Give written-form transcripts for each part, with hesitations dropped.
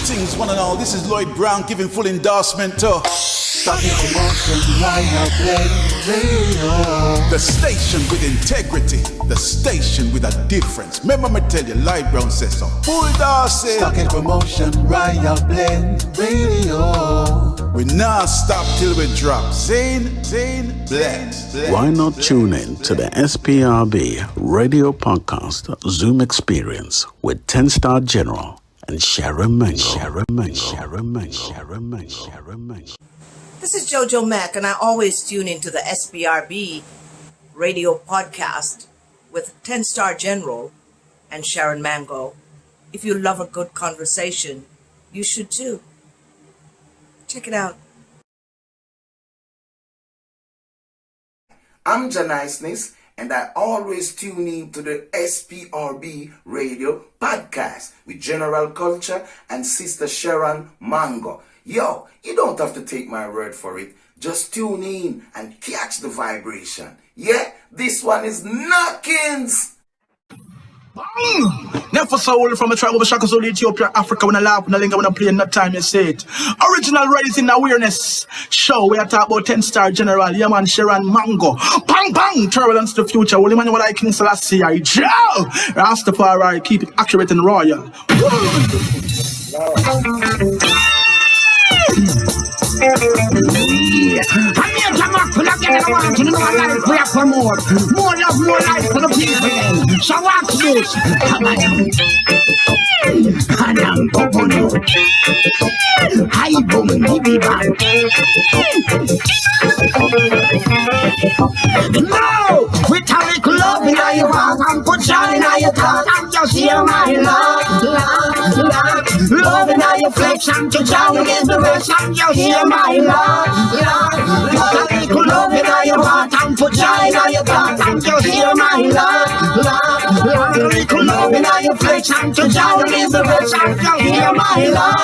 Greetings, one and all. This is Lloyd Brown giving full endorsement to Stopping promotion, right now, play radio. the station with integrity, the station with a difference. Remember me tell you, Lloyd Brown says so. Full endorsement. Stopping promotion, right now, play radio. We not stop till we drop. Zane, bless. Why not tune in to the SPRB radio podcast Zoom experience with 10-star General and Sharon Mango. This is Jojo Mack, and I always tune into the SBRB radio podcast with 10-Star General and Sharon Mango. If you love a good conversation, you should too. Check it out. I'm Janiceness, and I always tune in to the SPRB radio podcast with General Culture and Sister Sharon Mango. Yo, you don't have to take my word for it. Just tune in and catch the vibration. Yeah, this one is knockings. Never soul from a tribe of Shaka Zulu, Ethiopia, Africa. When I laugh, when I linger, when I play, no time you say it. Original Rising Awareness show. We are talking about 10-Star General, Yaman Sharon Mango. Bang, bang, turbulence to the future. Holy man, what I King Selassie, I Joe. Rastafari, keep it accurate and royal. Major Mackerel again, I want to know our life we have for more. More love, more life for the people. So watch this. Come on. Hanam Popono. Hi, boom, baby, bang. No! We tell it love in your heart and put shine in your thought and just hear my love. Love in your flesh and to shout against the rest and just hear my love. Love in your heart and put shine in your thought and just hear my love. Love in your flesh and to shout against the rest and just hear my love.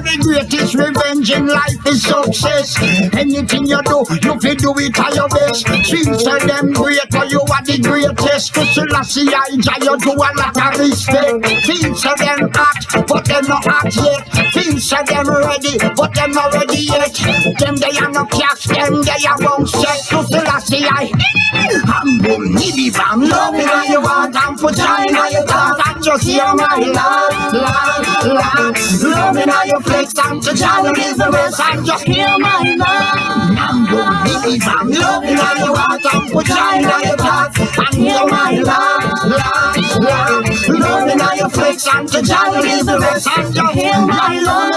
The greatest revenge in life is success. Anything you do, you feel do it at your best. Things are them great, but you are the greatest. Selassie, I enjoy you do a lot of respect. Things are them hot, but them not hot yet. Things are them ready, but them not ready yet. Them they are not cash, them they are won't set. To Selassie, I humble, needy, bam, love in your heart and put shine in your thought and just hear my love. Love in your flex and to channel is the rest and just hear my love. Humble, needy, bam, love in your heart and put shine in your thought and hear my love. Love in your flex and to channel is the rest and just hear my love.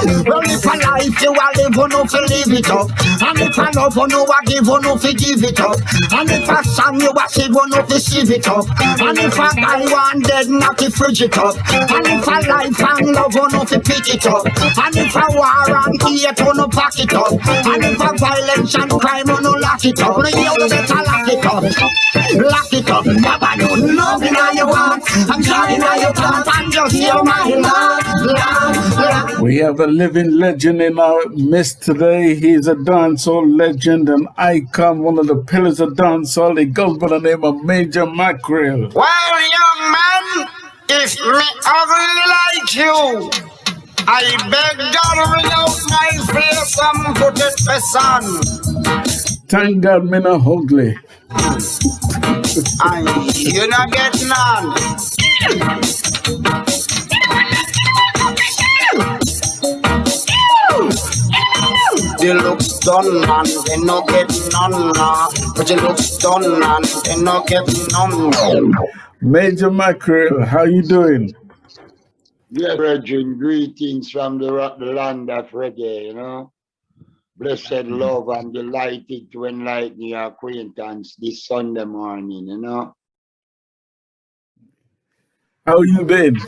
Well, if a life you are live, you know to live it up. And if a love you know I give, you know to give it up. And if a song you a sing, you know to sing it up. And if a guy want dead, not to fridge it up. And if a life and love, you know to pick it up. And if a war and hate, you know pack it up. And if a violence and crime, you know lock it up. You better lock it up. Lock it up. Never know love in your heart and joy in your thought and just hear my love. We have a living legend in our midst today. He's a dancehall legend, an icon, one of the pillars of dancehall. He goes by the name of Major Mackerel. Well, young man, if me ugly like you, I beg God without my face and put it face on. Thank God me not ugly. And you not get none. You look done and they no get none. But you look done and they no get none. Major Mackerel, how you doing? Yes, brethren, greetings from the land of reggae, you know. Blessed love and delighted to enlighten your acquaintance this Sunday morning, you know. How you been?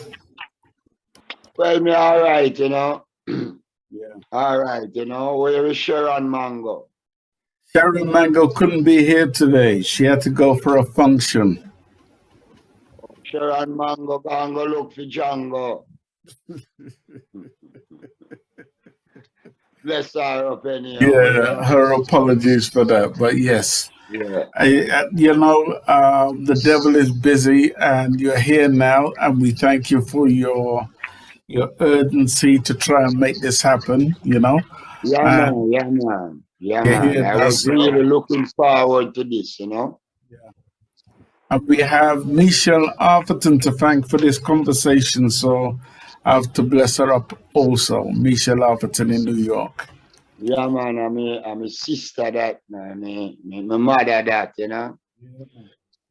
Well, me all right, you know. Yeah. All right, you know. Where is Sharon Mango? Sharon Mango couldn't be here today. She had to go for a function. Sharon Mango, go look for Django. Bless her up anyhow. Yeah, her apologies for that, but yes. Yeah. The devil is busy and you're here now, and we thank you for your your urgency to try and make this happen, you know. Yeah, man. Yeah, man. Yeah, man. I was That's really looking forward to this, you know. and we have Michelle Arthurton to thank for this conversation. So I have to bless her up also, Michelle Arthurton in New York. Yeah, man. I'm a sister that, man. My mother that, you know.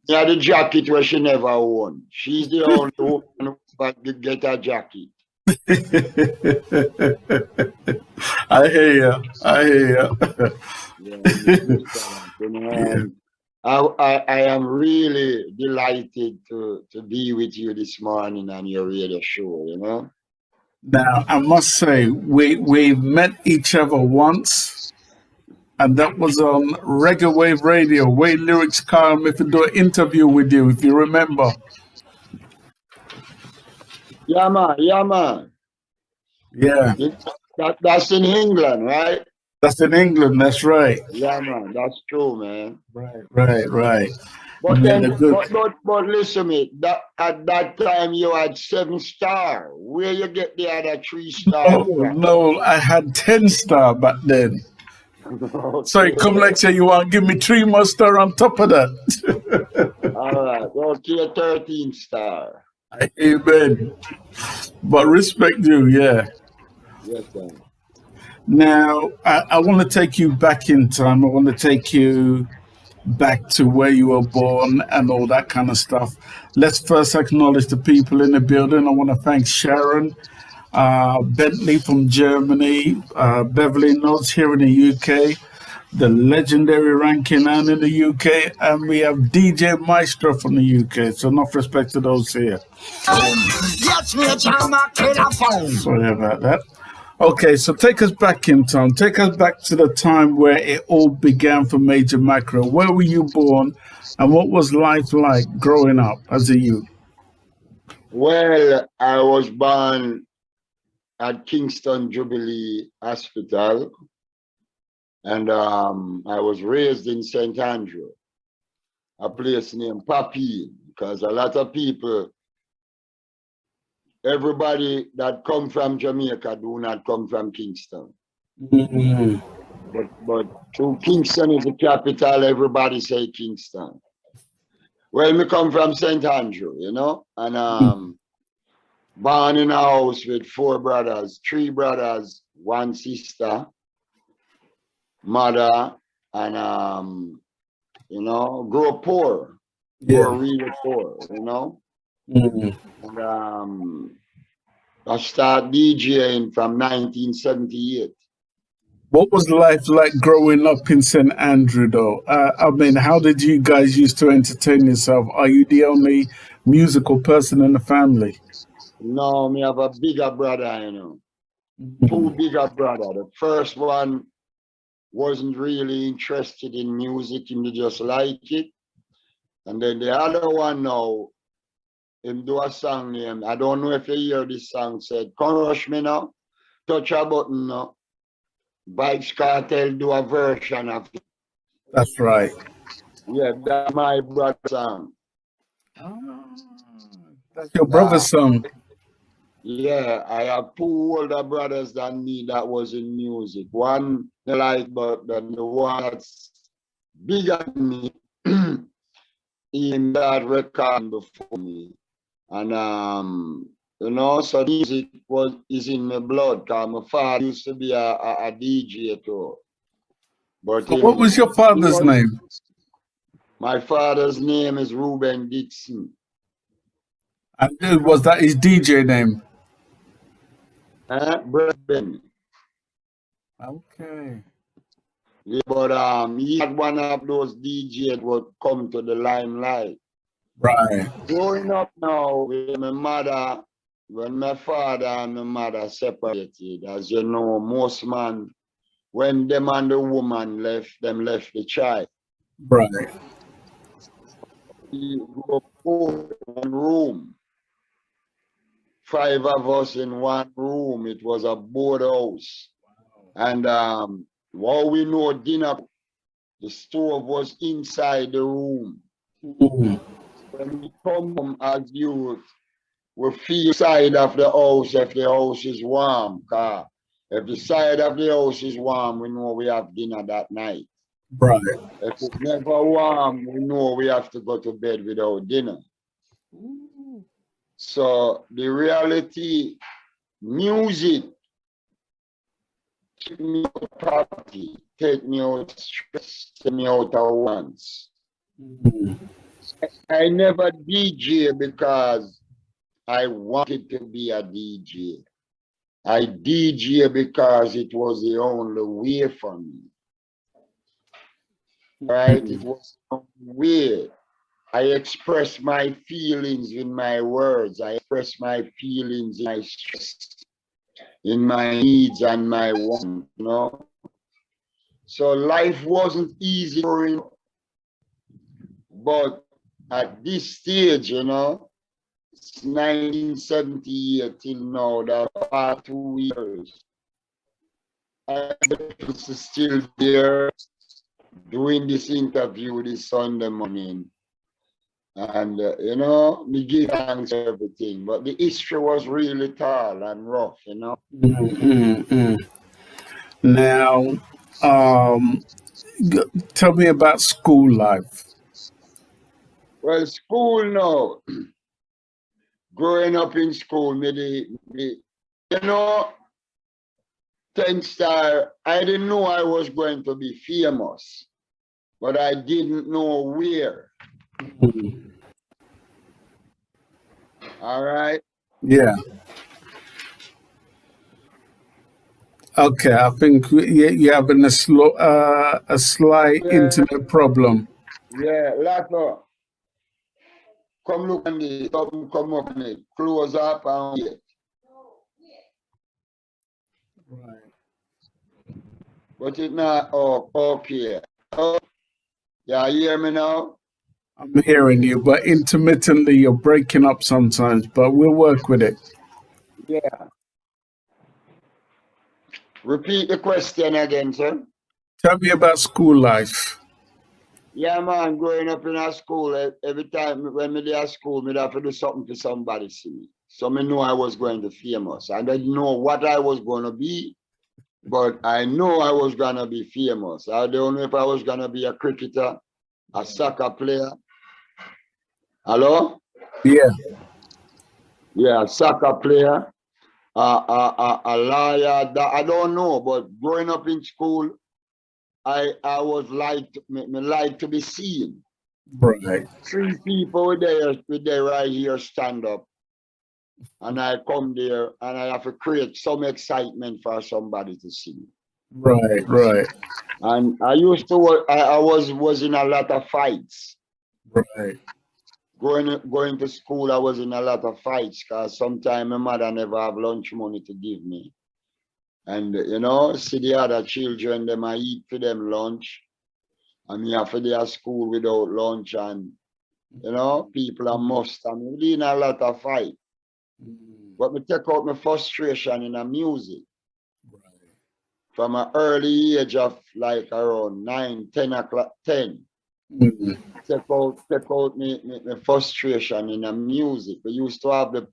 Yeah, the jacket where she never won. She's the only woman who get a jacket. I hear you. I hear you. Yeah, my sister that, you know. And I am really delighted to be with you this morning on your radio show, you know. Now, I must say, we met each other once, and that was on Reggae Wave Radio. Wave Lyrics Calm, if you do an interview with you, if you remember. Yeah, man. Yeah, man. Yeah, That's in England, right? that's in England. That's right. Yeah, man. That's true, man. Right. But then, but listen, mate. That at that time you had 7 star. Where you get the other 3 star from? No, I had 10 star back then. Okay. Sorry, come like say you want to give me 3 more star on top of that. All right. Okay, 13 star. Amen. But respect you, yeah. Yes, sir. Now, I want to take you back in time. I want to take you back to where you were born and all that kind of stuff. Let's first acknowledge the people in the building. I want to thank Sharon, Bentley from Germany, Beverly Notes here in the UK, the legendary Rankin Ann in the UK, and we have DJ Maestro from the UK. So enough respect to those here. Yes, Major Mackerel. Sorry about that. Okay, so take us back in time. Take us back to the time where it all began for Major Mackerel. Where were you born, and what was life like growing up as a youth? Well, I was born at Kingston Jubilee Hospital, and I was raised in St. Andrew, a place named Papi, because a lot of people, everybody that come from Jamaica do not come from Kingston. Mm-hmm. But to Kingston is the capital, everybody say Kingston. Well, me come from St. Andrew, you know, and born in a house with 4 brothers, 3 brothers, 1 sister, mother, and you know, grew up poor, grew really poor, you know. Mm-hmm. And I started DJing from 1978. What was life like growing up in St. Andrew, though? I mean, how did you guys used to entertain yourself? Are you the only musical person in the family? No, me have a bigger brother, you know. 2 bigger brother. The first one wasn't really interested in music, him just like it. And then the other one now, him do a song name. I don't know if you hear this song said, "Come rush me now, touch a button now." Bikes Cartel do a version of it. That's right. Yeah, that's my brother's song. That's your brother's song. Yeah, I have 2 older brothers than me that was in music. One like, but the one that's bigger than me, he that record before me. And you know, so music is in my blood, because my father used to be a DJ too. But So what was your father's name? My father's name is Ruben Dixon. And was that his DJ name? Brendan. Okay. Yeah, but he had one of those DJs would come to the limelight. Right. Growing up now with my mother, when my father and my mother separated, as you know, most man, when them and the woman left, them left the child. Right. We grew up in one room. 5 of us in one room. It was a board house. And while we know dinner, the stove was inside the room. Mm-hmm. When we come home as youth, we feel side of the house if the house is warm. Cause if the side of the house is warm, we know we have dinner that night. Right. If it's never warm, we know we have to go to bed without dinner. So the reality, music, take me out of poverty, take me out of stress, take me out of wants. I never DJ because I wanted to be a DJ. I DJ because it was the only way for me. Right? It was the only way. I express my feelings in my words. I express my feelings in my stress, in my needs and my wants, you know. So life wasn't easy for him. But at this stage, you know, it's 1978 till now, that past 2 years, I'm still there doing this interview this Sunday morning. And, you know, we give thanks for everything. But the history was really tall and rough, you know. Now, tell me about school life. Well, school now, growing up in school, you know, 10 star, I didn't know I was going to be famous, but I didn't know where. All right. Yeah. Okay, I think you're having a slight internet problem. Yeah, Lato, come look on it, come up on it, close up and wait. Right. But it's not okay. Oh, yeah, you hear me now? I'm hearing you, but intermittently you're breaking up sometimes, but we'll work with it. Yeah. Repeat the question again, sir. Tell me about school life. Yeah, man, growing up in a school, every time when me there at school, me have to do something for somebody see me. So me know I was going to famous. I didn't know what I was going to be, but I know I was going to be famous. I don't know if I was going to be a cricketer, a soccer player. Hello? Yeah. Yeah, a soccer player, a lawyer. I don't know, but growing up in school, I was like, me like to be seen. Right. 3 people with there right here stand up. And I come there and I have to create some excitement for somebody to see me. Right, right. And I used to, I was in a lot of fights. Right. Going to school, I was in a lot of fights because sometimes my mother never have lunch money to give me. And, you know, see the other children, them I eat for them lunch. And me have to be at school without lunch. And, you know, people are must. And we in a lot of fight. But me take out my frustration in the music. From an early age of like around 9, 10 o'clock, 10. Take out me frustration in the music. We used to have the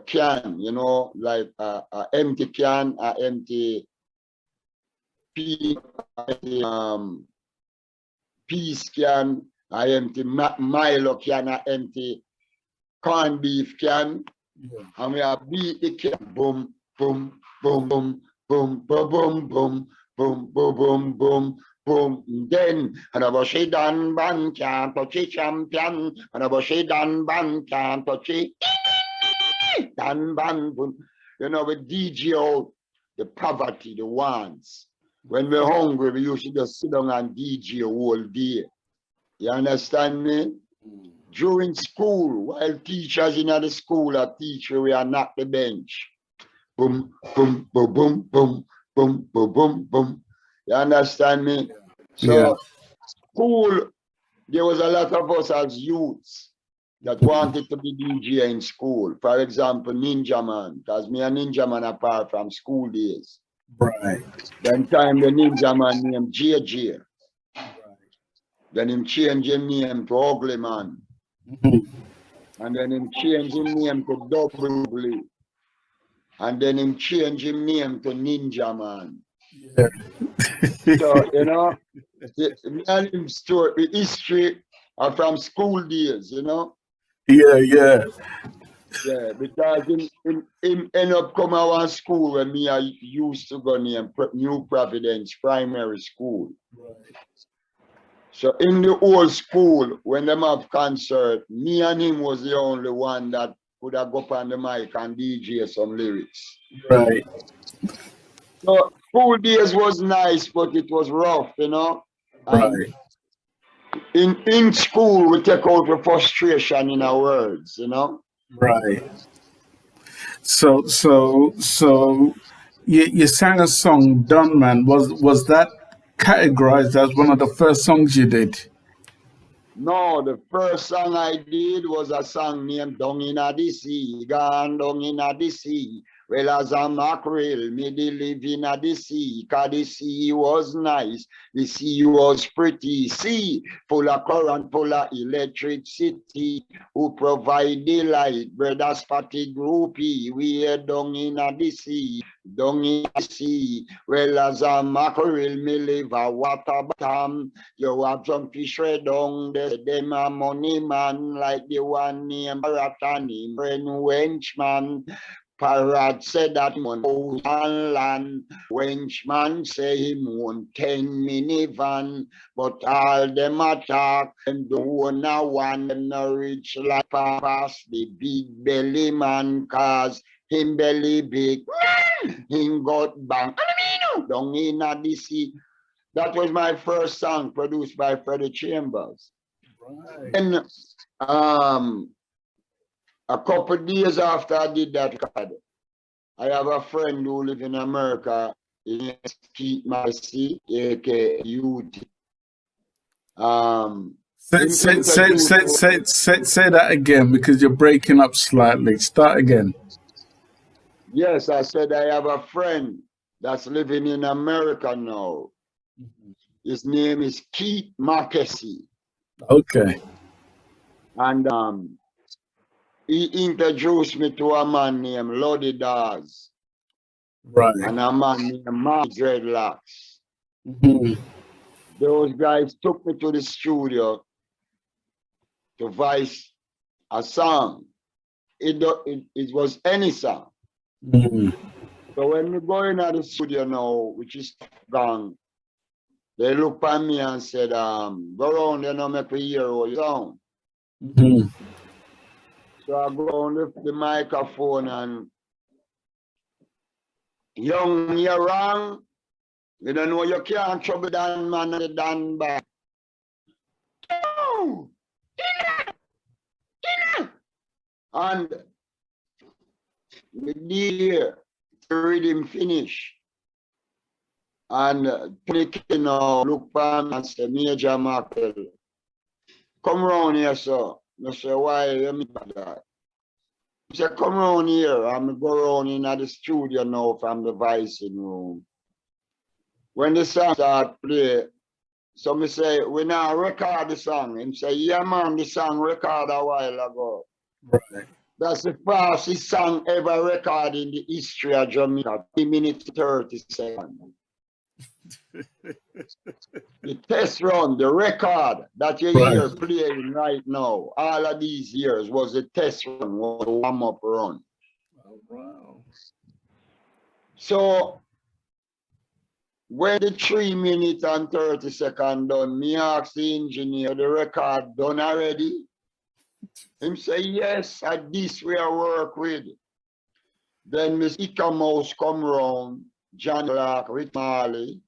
can, you know, like a empty can, a empty peas can, a empty Milo can, a empty corned beef can. Yeah. And we have beat the can, boom, boom, boom, boom, boom, boom, boom, boom, boom, boom, boom, boom, boom. Then, and about she done ban can't touch it champion, and about she done ban can't touch it. Dan ban, you know, we DJ out the poverty, the wants. When we're hungry, we usually just sit down and DJ all day. You understand me? During school, while teachers in the school are teaching, we are not the bench. Boom, boom, boom, boom, boom, boom, boom, boom, boom. You understand me? So, school, there was a lot of us as youths that wanted to be DJ in school. For example, Ninja Man, because me and Ninja Man apart from school days. Right. Then time the Ninja Man named JJ. Right. Then him change his name to Ugly Man. And then him change him name to Double. And then him change him name to Ninja Man. Yeah. So, you know, the story, the history are from school days, you know. Yeah. Yeah, because him end up come out of school when me I used to go near New Providence Primary School. Right. So in the old school, when them have concert, me and him was the only one that could have go up on the mic and DJ some lyrics. Right. So school days was nice, but it was rough, you know. And Right. in school, we take out the frustration in our words, you know. Right. So you sang a song, Done Man. Was that categorized as one of the first songs you did? No, the first song I did was a song named Down in the Sea, Gone Down in the Sea. Well, as a mackerel, me dey live in the sea, 'cause the sea was nice, the sea was pretty, sea full of current, full of electricity, who provide the light, brother spotted groupie, we are down in the sea, down in the sea. Well, as a mackerel, me live a water bottom, you have some fish red down there, them a money man, like the one named Baratani, friend Wenchman. Parrot said that one land, Wenchman say him own 10 minivan, but all them attack and the owner one them no rich like pass the big belly man, cause him belly big, him got bang, down in the sea. That was my first song produced by Freddie Chambers. Right. And a couple of days after I did that record, I have a friend who lives in America. He is Keith Massey, aka UT. Say that again because you're breaking up slightly. Start again. Yes, I said I have a friend that's living in America now. His name is Keith Massey. Okay. And he introduced me to a man named Lodi Dawes. Right. And a man named Mark Dreadlocks. Mm-hmm. Those guys took me to the studio to voice a song. It was any song. Mm-hmm. So when we go into the studio now, which is gone, they look at me and said, go around there now, make we hear all your sound. Mm-hmm. So I go on the microphone and young, you're wrong. You don't know you can't trouble Dan man and the Dan back. Oh, and we did here to read him finish. And you know, look for me and say, Major Mackerel, come around here, sir. I say, why you mean by that? He said, come around here. I'm go around in the studio now from the voicing room. When the song start play, so me say, we now record the song. Him say, yeah man, the song record a while ago. Right. That's the fastest song ever recorded in the history of Jamaica. 3 minutes 30 seconds. The test run, the record that you hear playing right now, all of these years was a test run, was a warm-up run. Oh, wow. So when the 3 minutes and 30 seconds done, me ask the engineer, the record done already? Him say, yes, at this we are work with. Then Miss Ika Mouse come round, John Clark, Rick Marley,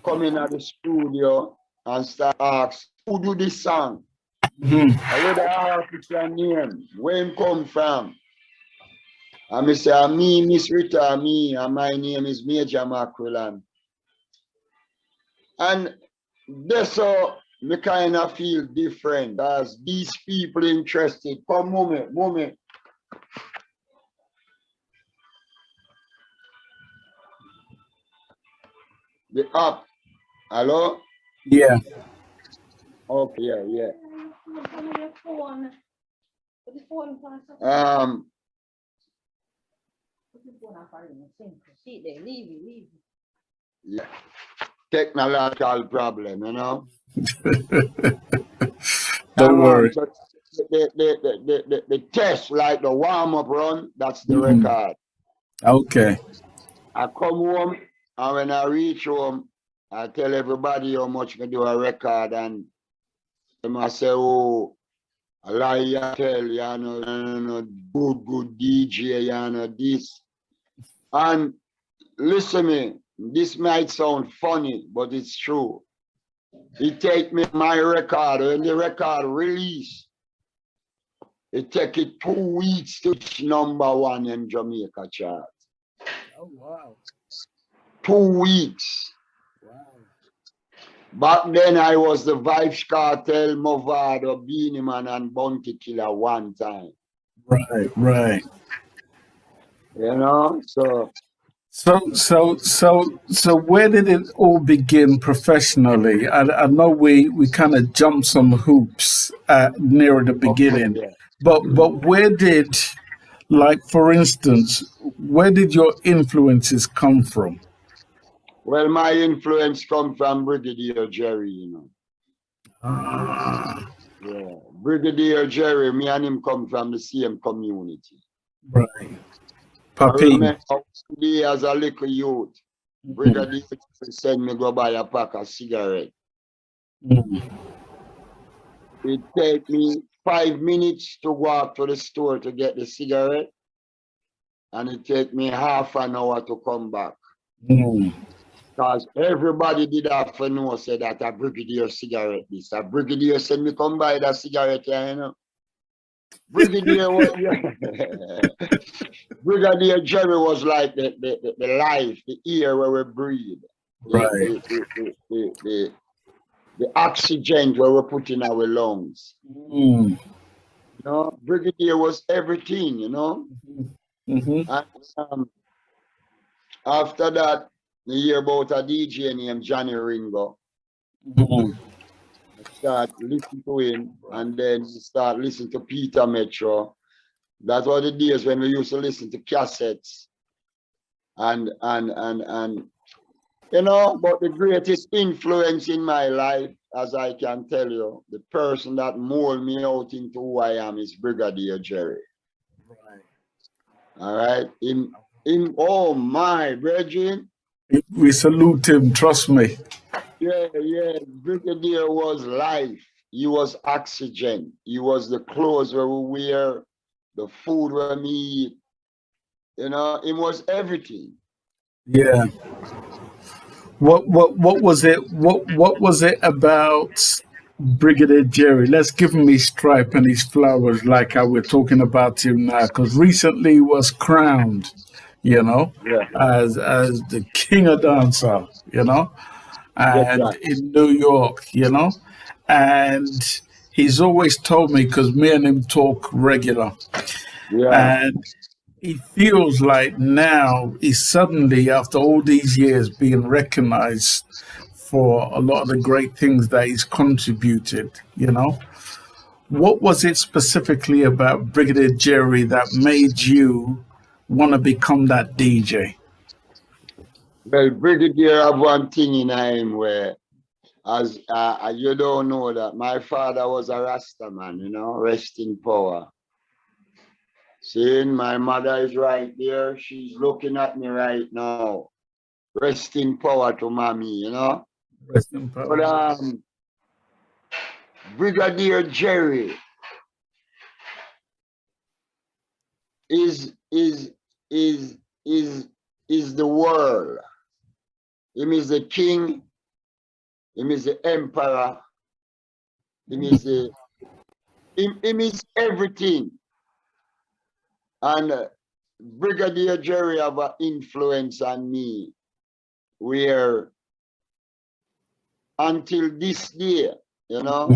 come in at the studio and start ask, who do this song? I read the artist name, where him come from? And me say, me, Miss Rita, me, and my name is Major Mackerel. And that's how me kind of feel different as these people interested. Come, moment. The app. Hello? Yeah. Okay, yeah. Um, yeah, technological problem, you know. Don't worry. So the test, like the warm-up run, that's the Mhm. record. Okay. I come home, and when I reach home, I tell everybody how much me do a record, and they must say, oh, a lie you tell, you know, good DJ, you know, this. And listen me, this might sound funny, but it's true. It take me my record, when the record release, it take it 2 weeks to reach #1 in Jamaica chart. Oh wow. 2 weeks. Wow. Back then I was the Vibes Cartel, Movado, Beanie Man, and Bounty Killer one time. Right. You know, so So where did it all begin professionally? I know we kind of jumped some hoops near the okay, beginning, yeah. but where did, like for instance, where did your influences come from? Well, my influence come from Brigadier Jerry, you know. Ah, Yeah. Brigadier Jerry, me and him come from the same community. right. I Papi. remember one day as a little youth, Mm, Brigadier sent me go buy a pack of cigarette. mm, It take me 5 minutes to walk to the store to get the cigarette, and it take me half an hour to come back. mm. Because everybody did have to know, say that a Brigadier cigarette this. A Brigadier said me come buy that cigarette here, you know. Brigadier was, Brigadier Jerry was like the life, the air where we breathe, Right. the oxygen where we put in our lungs. Mm, You know, Brigadier was everything, you know. mm-hmm. And after that, you hear about a DJ named Johnny Ringo. Mm, Start listening to him, and then you start listening to Peter Metro. That was the days when we used to listen to cassettes. And you know, but the greatest influence in my life, as I can tell you, the person that molded me out into who I am is Brigadier Jerry. All right. Oh my, brethren. We salute him, trust me. Yeah. Brigadier was life. He was oxygen. He was the clothes where we wear, the food where we eat. You know, it was everything. Yeah. What was it? What was it about Brigadier Jerry? Let's give him his stripe and his flowers, like how we're talking about him now, because recently he was crowned, you know, Yeah. as the king of dancehall, you know, Get and that. in New York, you know, and he's always told me, because me and him talk regular, Yeah. and he feels like now he's suddenly, after all these years, being recognized for a lot of the great things that he's contributed, you know. What was it specifically about Brigadier Jerry that made you want to become that DJ? Well, Brigadier have one thing in him where, as you don't know that my father was a Rasta man, you know, rest in power. Seeing my mother is right there, she's looking at me right now. Rest in power to mommy, you know. Rest in power. But Brigadier Jerry is is is is is the world. Him is the king, him is the emperor, him is the him is everything. And Brigadier Jerry have an influence on me where until this day, you know,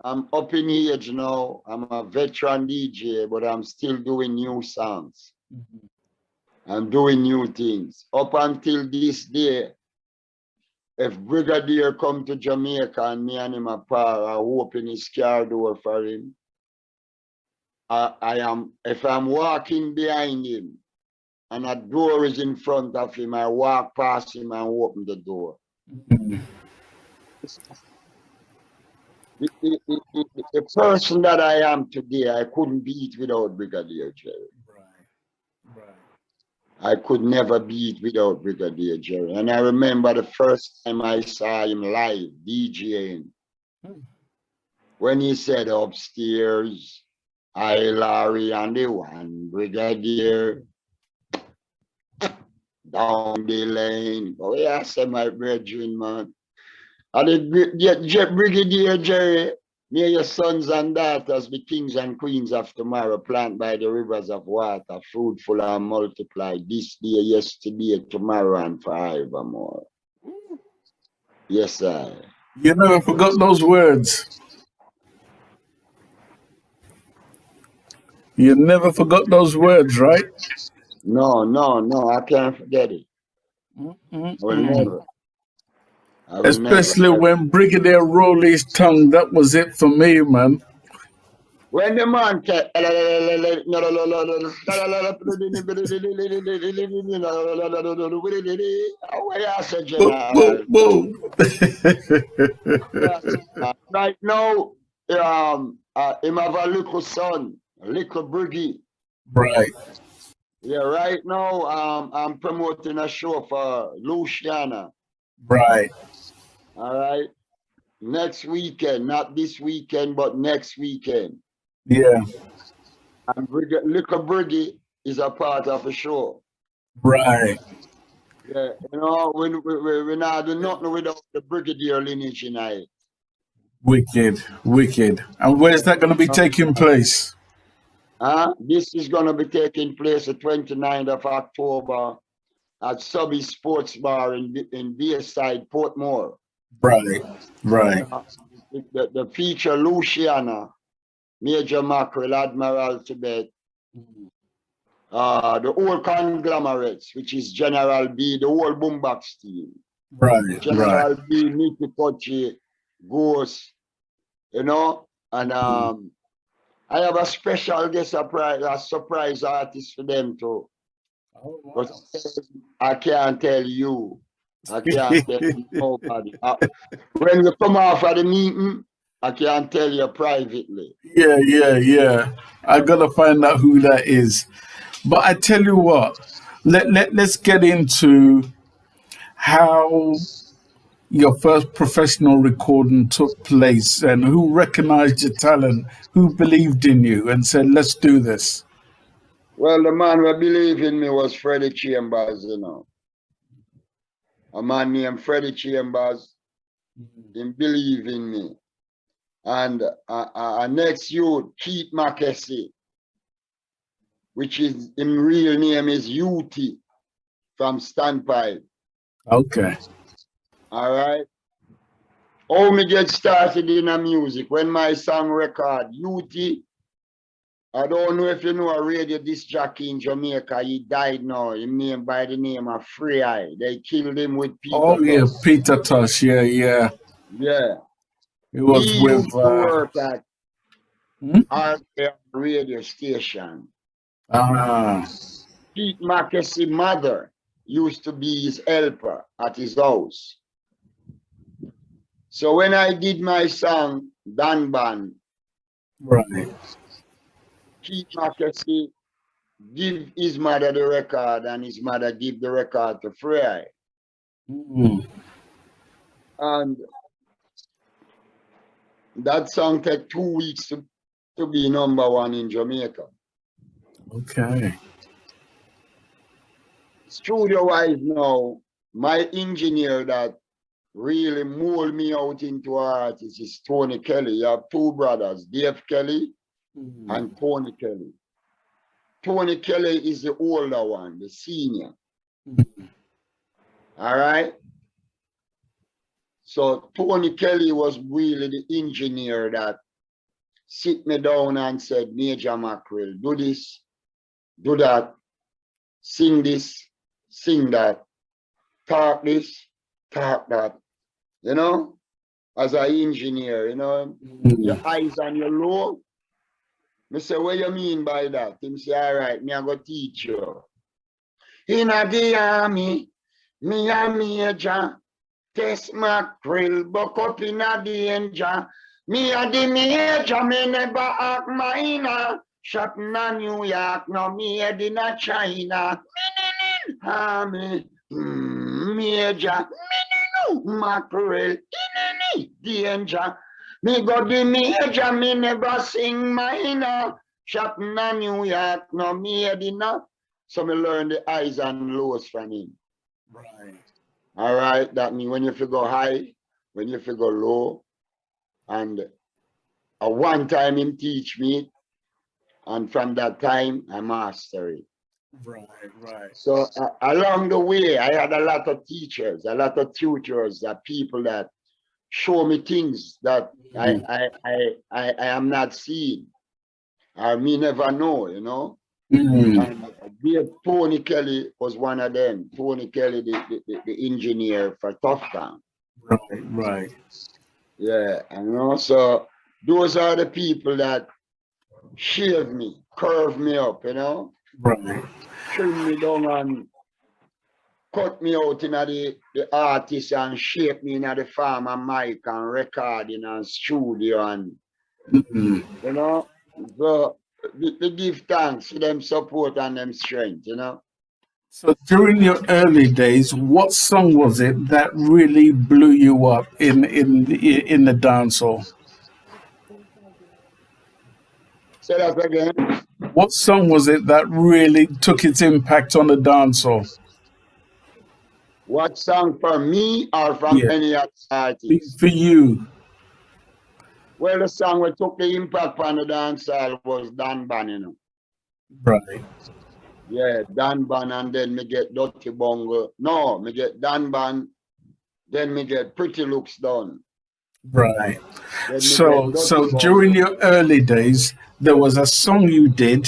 I'm up in age now. I'm a veteran DJ, but I'm still doing new songs. I'm doing new things. Up until this day, if Brigadier come to Jamaica and me and him apart, I open his car door for him. I am, if I'm walking behind him and a door is in front of him, I walk past him and open the door. The person that I am today, I couldn't be it without Brigadier Jerry. I could never be it without Brigadier Jerry. And I remember the first time I saw him live, DJing, when he said upstairs, I, Larry, and the one Brigadier, down the lane. Oh, yeah, I said, my brethren, man. And the Brigadier Jerry, may your sons and daughters be kings and queens of tomorrow, plant by the rivers of water, fruitful and multiply, this day, yesterday, tomorrow, and forevermore. Yes, sir. You never forgot those words. You never forgot those words, right? No, I can't forget it. I will never. I will Especially never. when Brigadier rolled his tongue, that was it for me, man. When the man kept Boom, boom, boom. right now, him have a little son, little Briggy. Right. Yeah, right now, I'm promoting a show for Luciana. Right. All right. Next weekend, not this weekend, but next weekend. Yeah. And little Briggy is a part of the show. Right. Yeah, you know, we not do nothing without the Brigadier lineage tonight. Wicked, wicked. And where's that going to be taking place? This is going to be taking place the 29th of October at Subby Sports Bar in Bayside, Portmore. Right, right. The feature Luciana, Major Mackerel, Admiral Tibet, the whole conglomerates, which is General B, the whole boombox team. Right, General right. B, Nicky Kochi, Ghost, you know, and I have a special guest surprise, a surprise artist for them too. Oh, wow. But I can't tell you. I can't tell nobody. When you come off of the meeting, I can't tell you privately. Yeah. I got to find out who that is. But I tell you what, let's get into how your first professional recording took place and who recognized your talent, who believed in you and said, let's do this. Well, the man who believed in me was Freddie Chambers, you know. A man named Freddie Chambers, he believed in me. And next youth, Keith McKessie, which is, his real name is UT from Standpipe. Okay. All right. How me get started in the music, when my song record, UT, I don't know if you know a radio disc jockey in Jamaica, he died now, he named by the name of Free Eye. They killed him with Peter Oh, yeah, Tosh. Peter Tosh, yeah. Yeah. It was He with... used to work at our radio station. Pete Marcus' mother used to be his helper at his house. So when I did my song, Dan Ban, Right. Pete Marcus give his mother the record and his mother give the record to Frey. And that song took 2 weeks to be #1 in Jamaica. Okay. Studio-wise now, my engineer that really mold me out into an artist is Tony Kelly. You have two brothers, Dave Kelly and Tony Kelly. Tony Kelly is the older one, the senior. All right? So Tony Kelly was really the engineer that sit me down and said, Major Mackerel, do this, do that, sing this, sing that, talk this, talk that. You know, as an engineer, you know, your eyes on your low, Me say, what you mean by that? Him say, all right, me I go teach you. In a the army, me a major, test mackerel, buck up in a danger. Me a the major, me never act minor. Shot in a New York, no made in a China. Army, major, mackerel, danger. Me go the major, me never sing minor. Shot in a New York, no made in a. So me learn the highs and lows from him. Right. All right, that means when you figure high, when you figure low, and one time him teach me, and from that time I master it. Right. Right. So along the way, I had a lot of teachers, a lot of tutors, people that show me things that I am not seeing, or me never know, you know. And Tony Kelly was one of them. Tony Kelly, the engineer for Tough Town. Right. Right. Yeah, and also those are the people that shave me, curve me up, you know, Right. trim me down and cut me out in the artist and shape me in the farm and mic and recording and studio and you know. So they give thanks for them support and them strength, you know. So during your early days, what song was it that really blew you up in the dancehall? Say that again. What song was it that really took its impact on the dancehall? What song for me or from Yeah, any other artist? for you. Well, the song that took the impact on the dancehall was Dan Ban, you know. Right. Yeah, Dan Ban, and then me get Dirty Bongo. No, me get Dan Ban, then me get Pretty Looks Done. Right. Then me So get Dirty so during Bongo. your early days, there was a song you did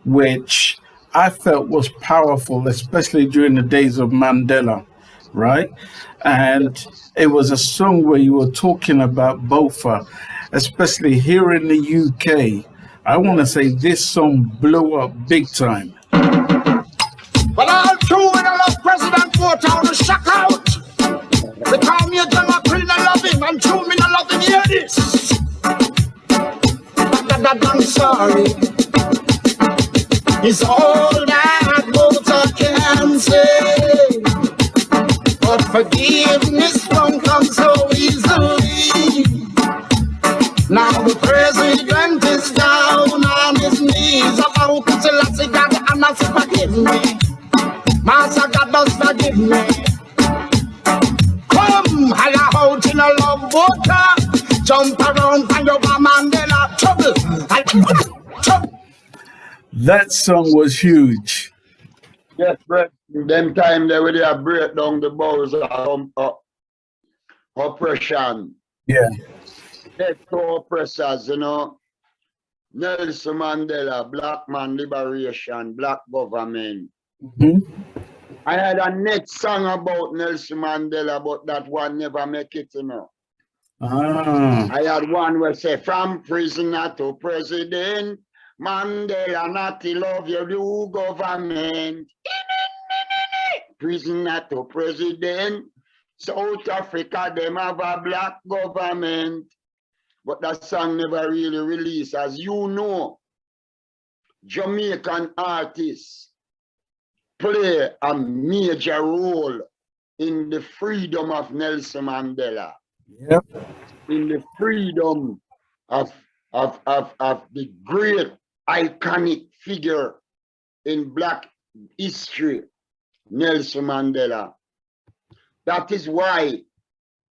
which I felt was powerful, especially during the days of Mandela, right? And it was a song where you were talking about Bofa, especially here in the UK. I want to say this song blew up big time. But all true when I love President Fort, I want to shock out. They call me a Mackerel, I love him, and true me, I love him, hear this. I'm sorry. It's all that water can say. But forgiveness don't come so easily. Now the president is down on his knees about to tell us God and must forgive me. Master God does forgive me. Come, higher out in a love water. Jump around and your Mandela trouble. That song was huge. Yes, but them time they would have break down the bowls of oppression. Yeah. Death to oppressors, you know. Nelson Mandela, black man liberation, black government. I had a next song about Nelson Mandela, but that one never make it, you know. I had one where say, from prisoner to president, Mandela not to love your new government. Prisoner to president, South Africa, them have a black government. But that song never really released. As you know, Jamaican artists play a major role in the freedom of Nelson Mandela. Yep. In the freedom of the great iconic figure in black history, Nelson Mandela. That is why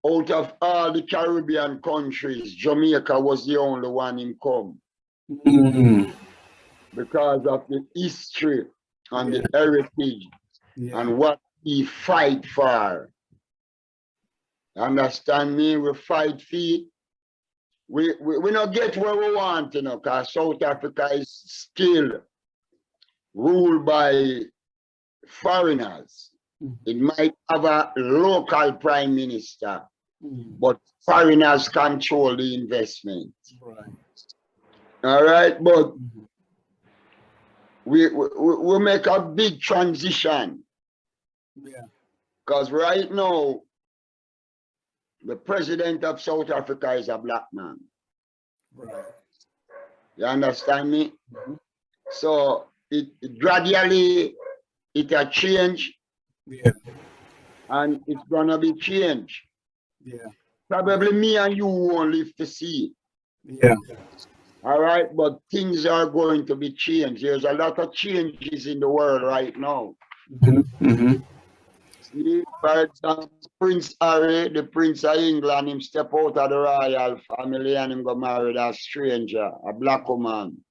out of all the Caribbean countries, Jamaica was the only one in come. Because of the history and the heritage and what we fight for. Understand me? We fight for it. We not get where we want, you know, because South Africa is still ruled by foreigners. It might have a local prime minister, but foreigners control the investment. Right. All right, but we make a big transition. Yeah. Because right now, the president of South Africa is a black man. Right. You understand me? So it gradually it a change. Yeah. And it's gonna be changed. Yeah. Probably me and you won't live to see it. Yeah. All right, but things are going to be changed. There's a lot of changes in the world right now. See, for example, Prince Harry, the Prince of England, him step out of the royal family and him go marry a stranger, a black woman.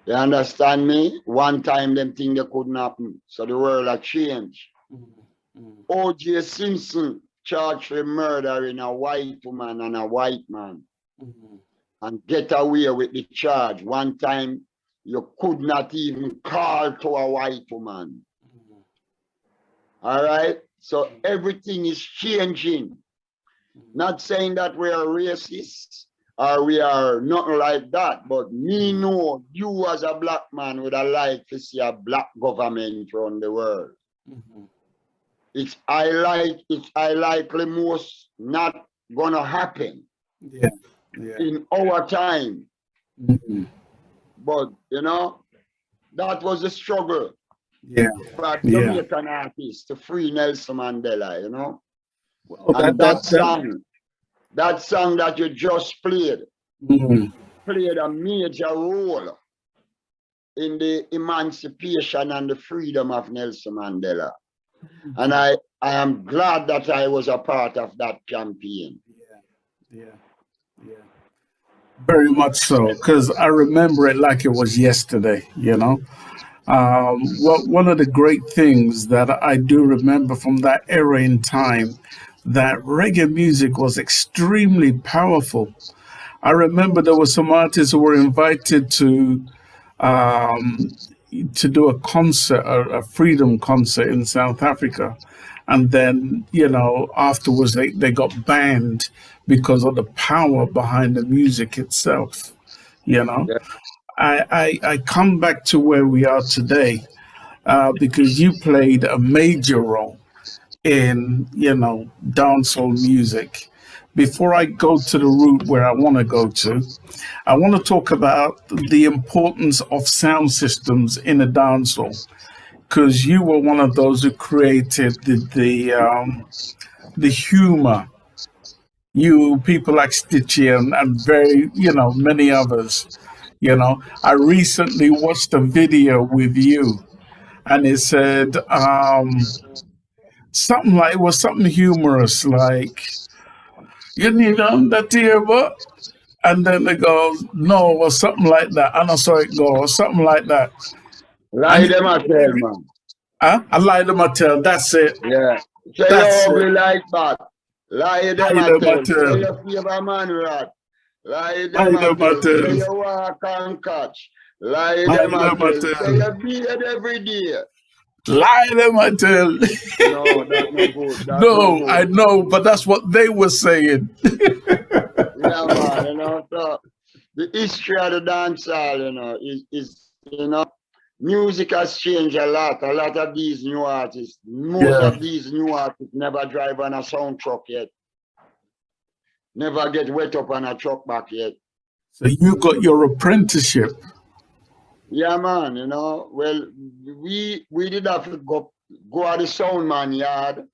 You understand me? One time them thing they couldn't happen. So the world has changed. O.J. Simpson charged for murdering a white woman and a white man and get away with the charge. One time you could not even call to a white woman. All right? So everything is changing. Not saying that we are racist or we are nothing like that, but me know you as a black man would have liked to see a black government run the world. It's likely most not gonna happen in our time. But you know, that was the struggle for a Jamaican artist to free Nelson Mandela, you know. And that song that you just played played a major role in the emancipation and the freedom of Nelson Mandela. And I am glad that I was a part of that campaign. Very much so, because I remember it like it was yesterday, you know. One of the great things that I do remember from that era in time, that reggae music was extremely powerful. I remember there were some artists who were invited to do a concert, a freedom concert in South Africa. And then, you know, afterwards they got banned because of the power behind the music itself, you know. Yeah. I come back to where we are today because you played a major role in, you know, dancehall music. Before I go to the route where I want to go to, I want to talk about the importance of sound systems in a dancehall, because you were one of those who created the humor. You people like Stitchy and very, you know, many others. You know, I recently watched a video with you, and it said something like, it was something humorous, like, you need that here, but. And then it goes, no, or something like that. And I saw it go, or something like that. And Lie them a tell, man. I lied to my tell. That's it. Yeah. Say you That's it. ugly like that. Lie them Lied a to my tell. Say tell. you favor man rat. Lie them Lied a to my tell. Say tell. you walk and catch. Lie Lied them a to my tell. Say tell. you beard every day. Lie to my tell. No, that's no good. That's no No, I good. know, but that's what they were saying. Yeah, man, you know, so the history of the dancehall, you know, is you know, music has changed a lot. A lot of these new artists, most Yeah. of these new artists never drive on a sound truck yet. Never get wet up on a truck back yet. So you got your apprenticeship. Yeah, man, you know, well, we did have to go at the sound man yard,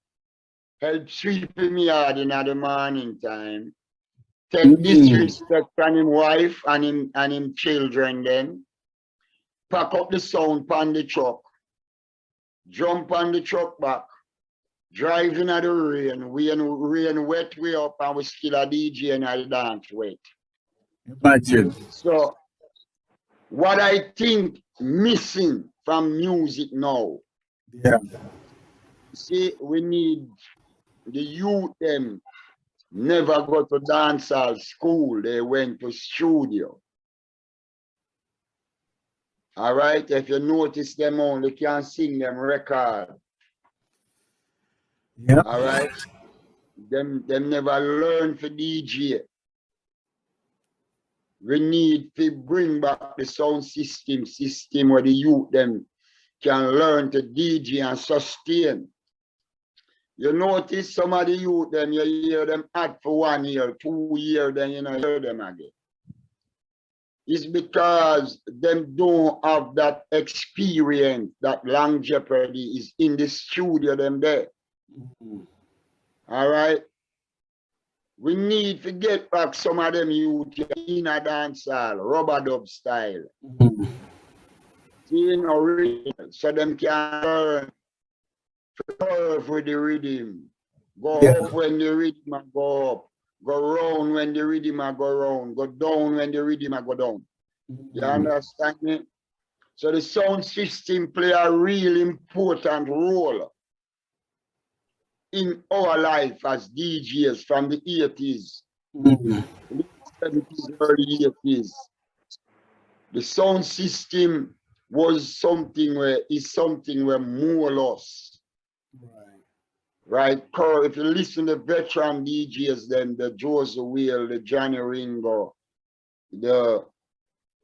help sweep him yard in the morning time. Take disrespect from him wife and him children then. Pack up the sound on the truck. Jump on the truck back. Driving at the rain. Rain wet way up and we still a DJ and I dance wet. Imagine. So what I think missing from music now. Yeah. See, we need the youth them never go to dancehall school. They went to studio. All right, if you notice them only can sing them record. Yeah. All right, them never learn for DJ. we need to bring back the sound system where the youth them can learn to DJ and sustain. You notice some of the youth them, you hear them act for 1 year, 2 years, then you know hear them again. It's because them don't have that experience, that long jeopardy is in the studio them there. All right. We need to get back some of them youth in a dancehall, rubber dub style. See, so them can learn to curve with the rhythm. Go up when the rhythm go up. Go round when the rhythm go round. Go down when the rhythm go down. You understand me? So the sound system play a really important role in our life as DJs from the 80s, 70s, early 80s. The sound system was something where more us. Right? If you listen to veteran DJs, then the Joseph Whale, the Johnny Ringo, the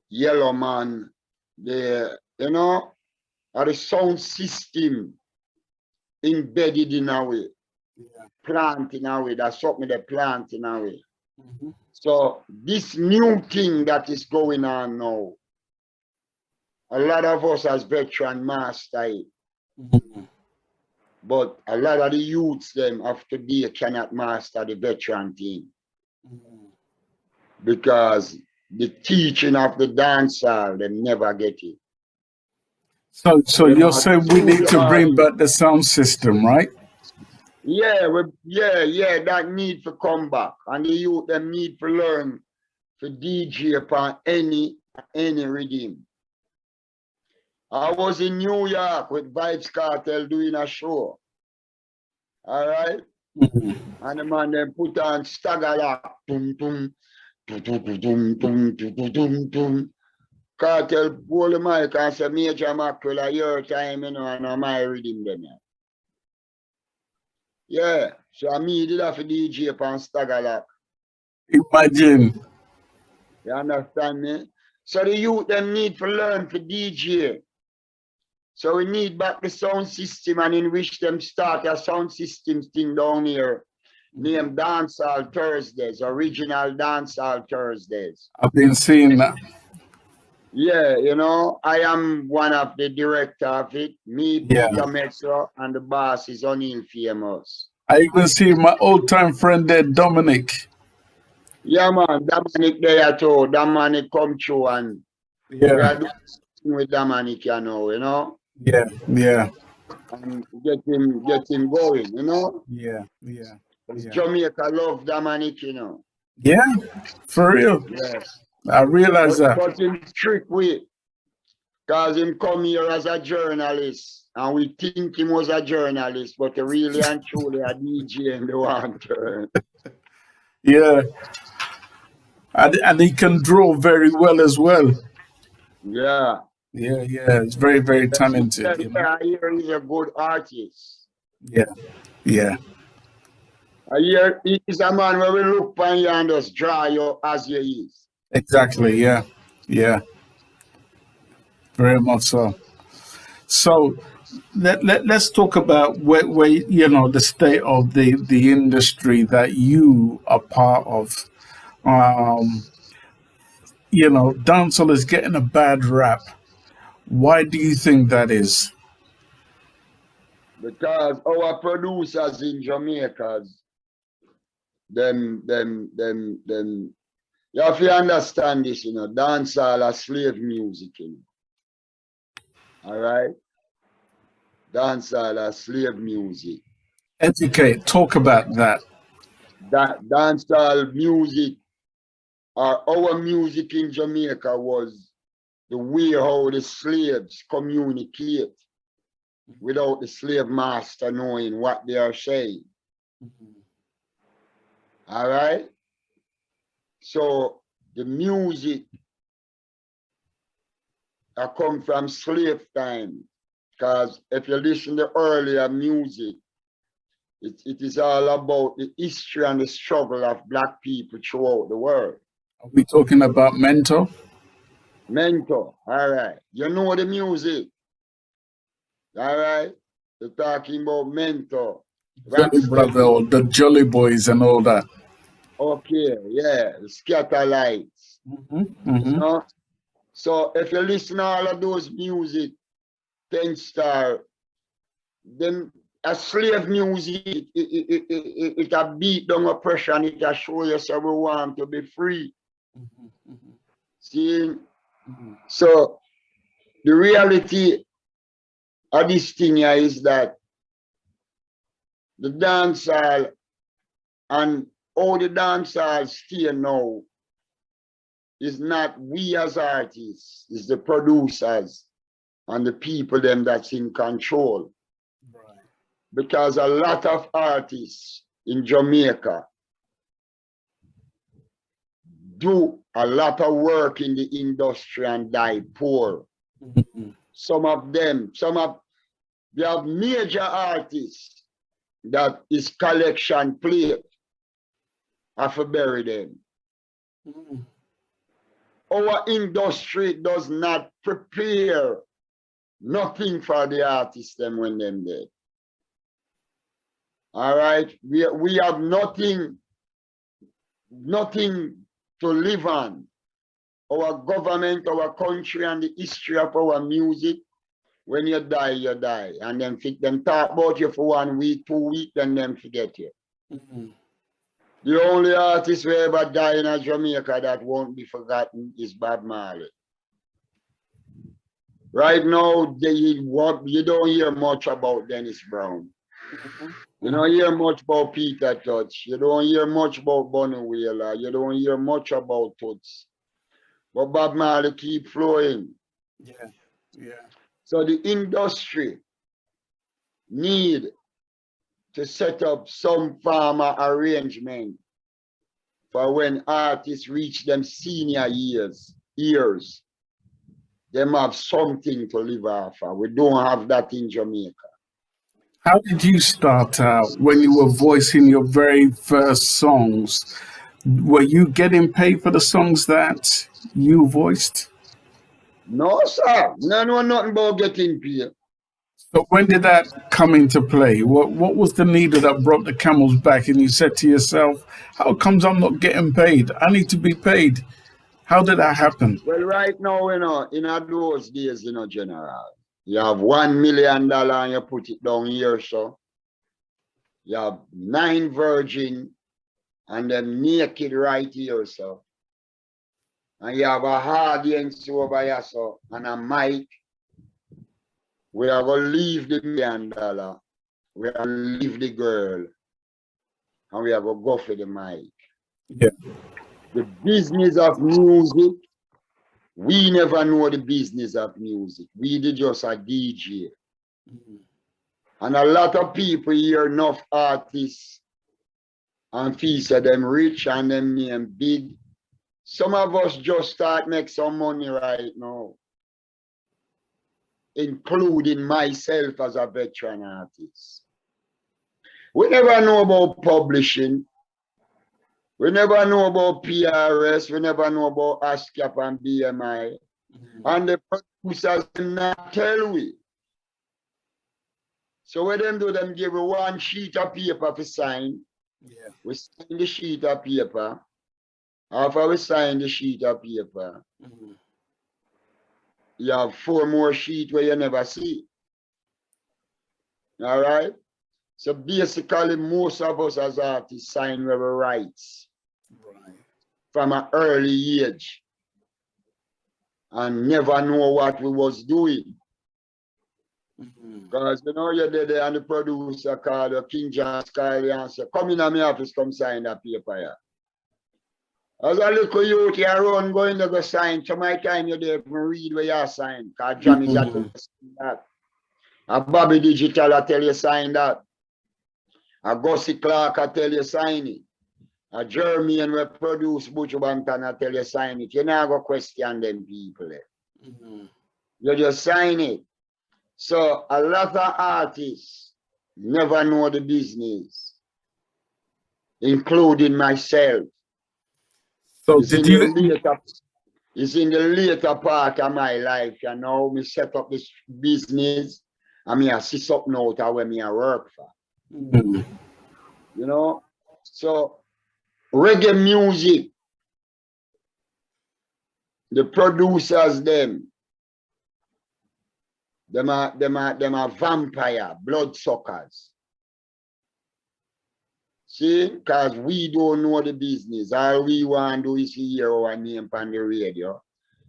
Yellow Man, the the sound system embedded in our way, plant in our way. That's something they plant in our way. So this new thing that is going on now, a lot of us as veteran master it. But a lot of the youths them of today cannot master the veteran thing. Because the teaching of the dancer, they never get it. So you're saying we need to bring back the sound system, right? Yeah, that need to come back. And the youth them need to learn to DJ upon any rhythm. I was in New York with Vibes Cartel doing a show. All right? And the man then put on stagger lock. Boom, boom, boom, boom, boom, boom, boom, boom, boom. Cartel pull the mic and say, Major Mackerel, at your time, and my rhythm them. Yeah, so I did have a DJ upon stagger lock. Imagine. You understand me? So the youth them need to learn to DJ. So we need back the sound system, and in which them start a sound system thing down here, named Dancehall Thursdays, Original Dancehall Thursdays. I've been seeing that. Yeah, I am one of the director of it. Me, Major Mackerel, and the boss is O'Neill Famous. I even see my old time friend there, Dominic. Yeah, man, Dominic there too. Dominic come through and we are doing with Dominic, you know. Yeah. And get him going, Yeah. Jamaica love Dominic, Yeah, for real. Yeah. I realize that. But in strict way, because him come here as a journalist, and we think him was a journalist, but really and truly a DJ in the one turn. Yeah. And he can draw very well as well. Yeah. Yeah. It's very, very talented. I hear he's a good artist. Yeah. I hear he's a man where we look upon you and just draw you as you is. Exactly. Yeah. Very much so. So let's talk about where the state of the industry that you are part of. Dancehall is getting a bad rap. Why do you think that is? Because our producers in Jamaica, them, you have to understand this, dancehall is slave music, all right? Dancehall is slave music. Educate, talk about that. That dancehall music, our music in Jamaica was the way how the slaves communicate without the slave master knowing what they are saying. All right? So the music come from slave time, because if you listen to earlier music, it is all about the history and the struggle of Black people throughout the world. Are we talking about Mentor? Mentor, all right. You know the music, all right? You're talking about Mentor. Jolly Rocksteady. Brother or the Jolly Boys and all that. Okay, yeah, Scatter Lights. You know? So if you listen to all of those music, 10 Star, then a slave music, it a beat down oppression, it a show yourself we want to be free. See? So the reality of this thing here is that the dancehall and all the dancehall stay now is not we as artists, it's the producers and the people them that's in control. Right. Because a lot of artists in Jamaica do a lot of work in the industry and die poor. Some of them, we have major artists that is collection plate. I have to bury them. Our industry does not prepare nothing for the artists them when them dead. All right, we have nothing to live on. Our government, our country, and the history of our music. When you die, you die, and then them talk about you for 1 week, 2 weeks, then them forget you. The only artist who ever died in Jamaica that won't be forgotten is Bob Marley. Right now, you don't hear much about Dennis Brown. You don't hear much about Peter Touch. You don't hear much about Bunny Wailer. You don't hear much about Toots. But Bob Marley keep flowing. Yeah, yeah. So the industry need to set up some form of arrangement for when artists reach them senior years, them have something to live off of. We don't have that in Jamaica. How did you start out when you were voicing your very first songs? Were you getting paid for the songs that you voiced? No, sir. No, nothing about getting paid. So when did that come into play? What was the needle that broke the camel's back and you said to yourself, how comes I'm not getting paid? I need to be paid. How did that happen? Well, right now, in those days, General, you have $1 million and you put it down here, so you have 9 virgin and them naked right here, so. And you have a audience over here, so, and a mic. We are going to leave the $1 million. We are going to leave the girl. And we are going to go for the mic. Yeah. The business of music, we never know the business of music. We did just a DJ. And a lot of people hear enough artists and feel that them rich and them name big. Some of us just start make some money right now, including myself as a veteran artist. We never know about publishing. We never know about PRS. We never know about ASCAP and BMI. And the producers not tell we. So what them do, them give 1 sheet of paper to sign. Yeah. We sign the sheet of paper. After we sign the sheet of paper, you have 4 more sheets where you never see. All right? So basically, most of us as artists sign our rights from an early age and never know what we was doing. Because you're there and the producer called King John Scully and say, come in my office, come sign that paper here. As a little youth, you run going to go sign. So my time you're there, read where you sign. Because Jammy's at that. A Bobby Digital, I tell you sign that. A Gussie Clark, I tell you sign it. A Jeremy and we produce Butch Banton, I tell you sign it. You're not going to question them people. You just sign it. So a lot of artists never know the business, including myself. So It's in the later part of my life, you know. Me set up this business and me see something out of where me I work for. Mm. You know? So reggae music, the producers them are vampire, bloodsuckers. See, because we don't know the business. All we want to do is hear our name on the radio,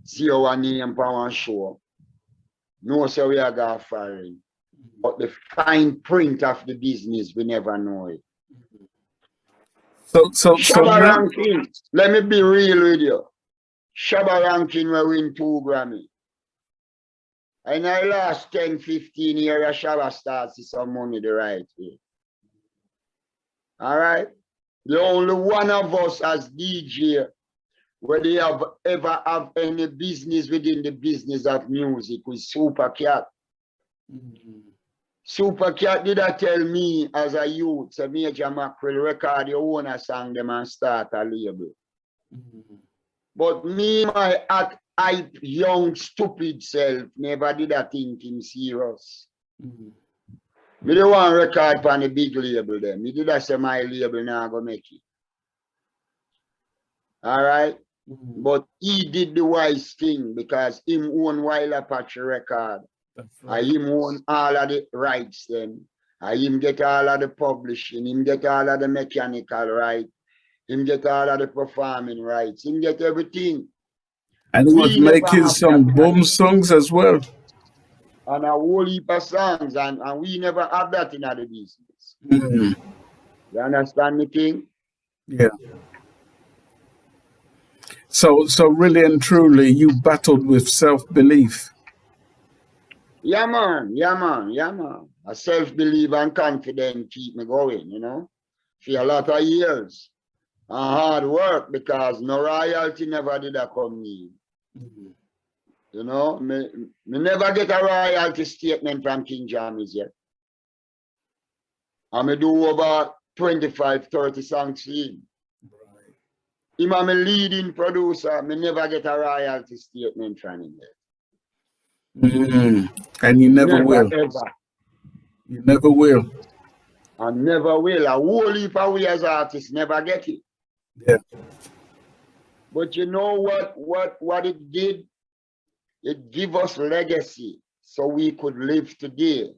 see our name on one show. No, so we are going foreign. But the fine print of the business, we never know it. So Shabba now, ranking, let me be real with you. Shabba ranking will win 2 Grammy. In the last 10, 15 years, Shabba starts to some money the right way. All right? The only one of us as DJ where they have ever have any business within the business of music with Super Cat. Super Cat did tell me as a youth, say Major Mackerel record your own song them and start a label. But me, my hype, young, stupid self, never did I think him serious. Me don't want record on the big label then. Me did I say my label now go make it. All right? But he did the wise thing because him own Wild Apache record. I him own all of the rights then. I him get all of the publishing. Him get all of the mechanical right. Him get all of the performing rights. Him get everything. and he was making some boom songs as well. And a whole heap of songs. And we never have that in the business. You understand me, King? Yeah. So really and truly, you battled with self-belief. Yeah, man. A self-belief and confidence keep me going, you know, for a lot of years. And hard work because no royalty never did that come in. You know, me never get a royalty statement from King Jammys yet. And me do over 25, 30 songs for him. Him am a leading producer, me never get a royalty statement from him yet. And you never will. Ever. You never will. I never will. A whole heap of we as artists never get it. Yeah. But you know what it did? It gave us legacy so we could live today.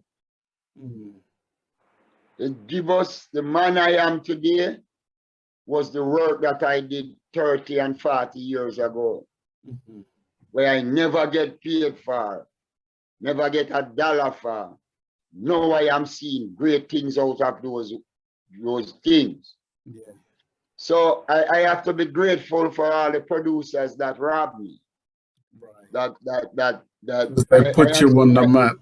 It gave us the man I am today was the work that I did 30 and 40 years ago. Where I never get paid for, never get a dollar for. Now I am seeing great things out of those things. Yeah. So I have to be grateful for all the producers that robbed me. Right. That they put you on the map.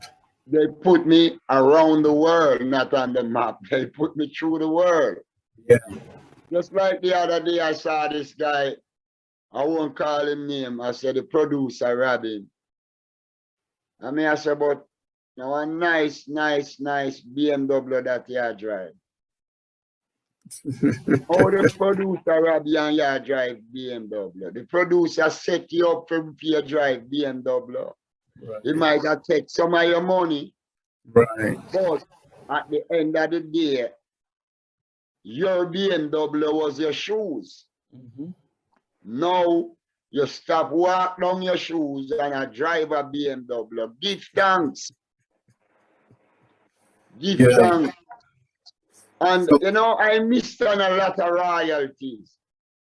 They put me around the world, not on the map. They put me through the world. Yeah. Just like the other day I saw this guy, I won't call him name, I said the producer robbed him. I mean, I said, but now a nice BMW that you drive. How the producer rob you and you drive BMW? The producer set you up for you drive BMW. Right. He might have taken some of your money. Right. But at the end of the day, your BMW was your shoes. Now you stop walk down your shoes and I drive a BMW. Give thanks. Give thanks. And you know, I missed on a lot of royalties.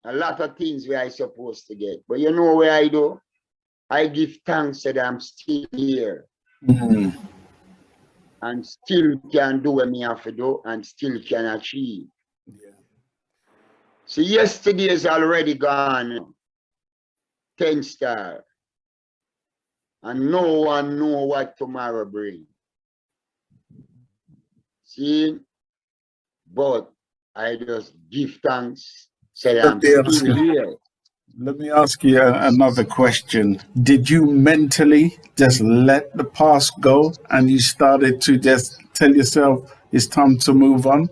A lot of things where I supposed to get. But you know where I do? I give thanks that I'm still here. And still can do what me have to do and still can achieve. Yeah. So yesterday is already gone. 10 star. And no one know what tomorrow brings. See? But I just give thanks. Say I'm still here. Let me ask you another question. Did you mentally just let the past go and you started to just tell yourself it's time to move on?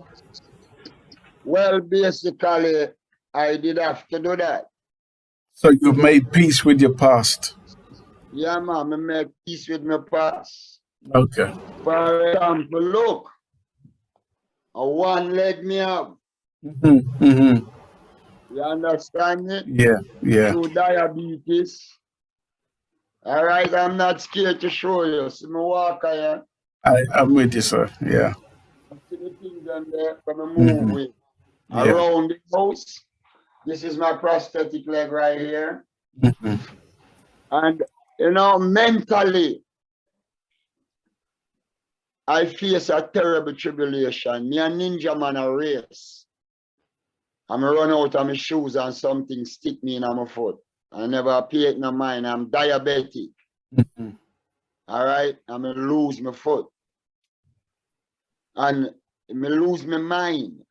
Well, basically, I did have to do that. So you've made peace with your past. Yeah, man, I make peace with my past. Okay. For example, look, a one leg me up. Mm-hmm. You understand me? Yeah, yeah. Through diabetes. All right, I'm not scared to show you. See me walk here. I'm with you, sir. Yeah. See the things on there from a move Mm-hmm. with. Yeah. Around the house. This is my prosthetic leg right here. Mm-hmm. And, mentally, I face a terrible tribulation. Me a ninja man a race. I'm run out of my shoes and something stick me in my foot. I never pay it no mind. I'm diabetic. Mm-hmm. All right? I'm going to lose my foot. And me lose my mind.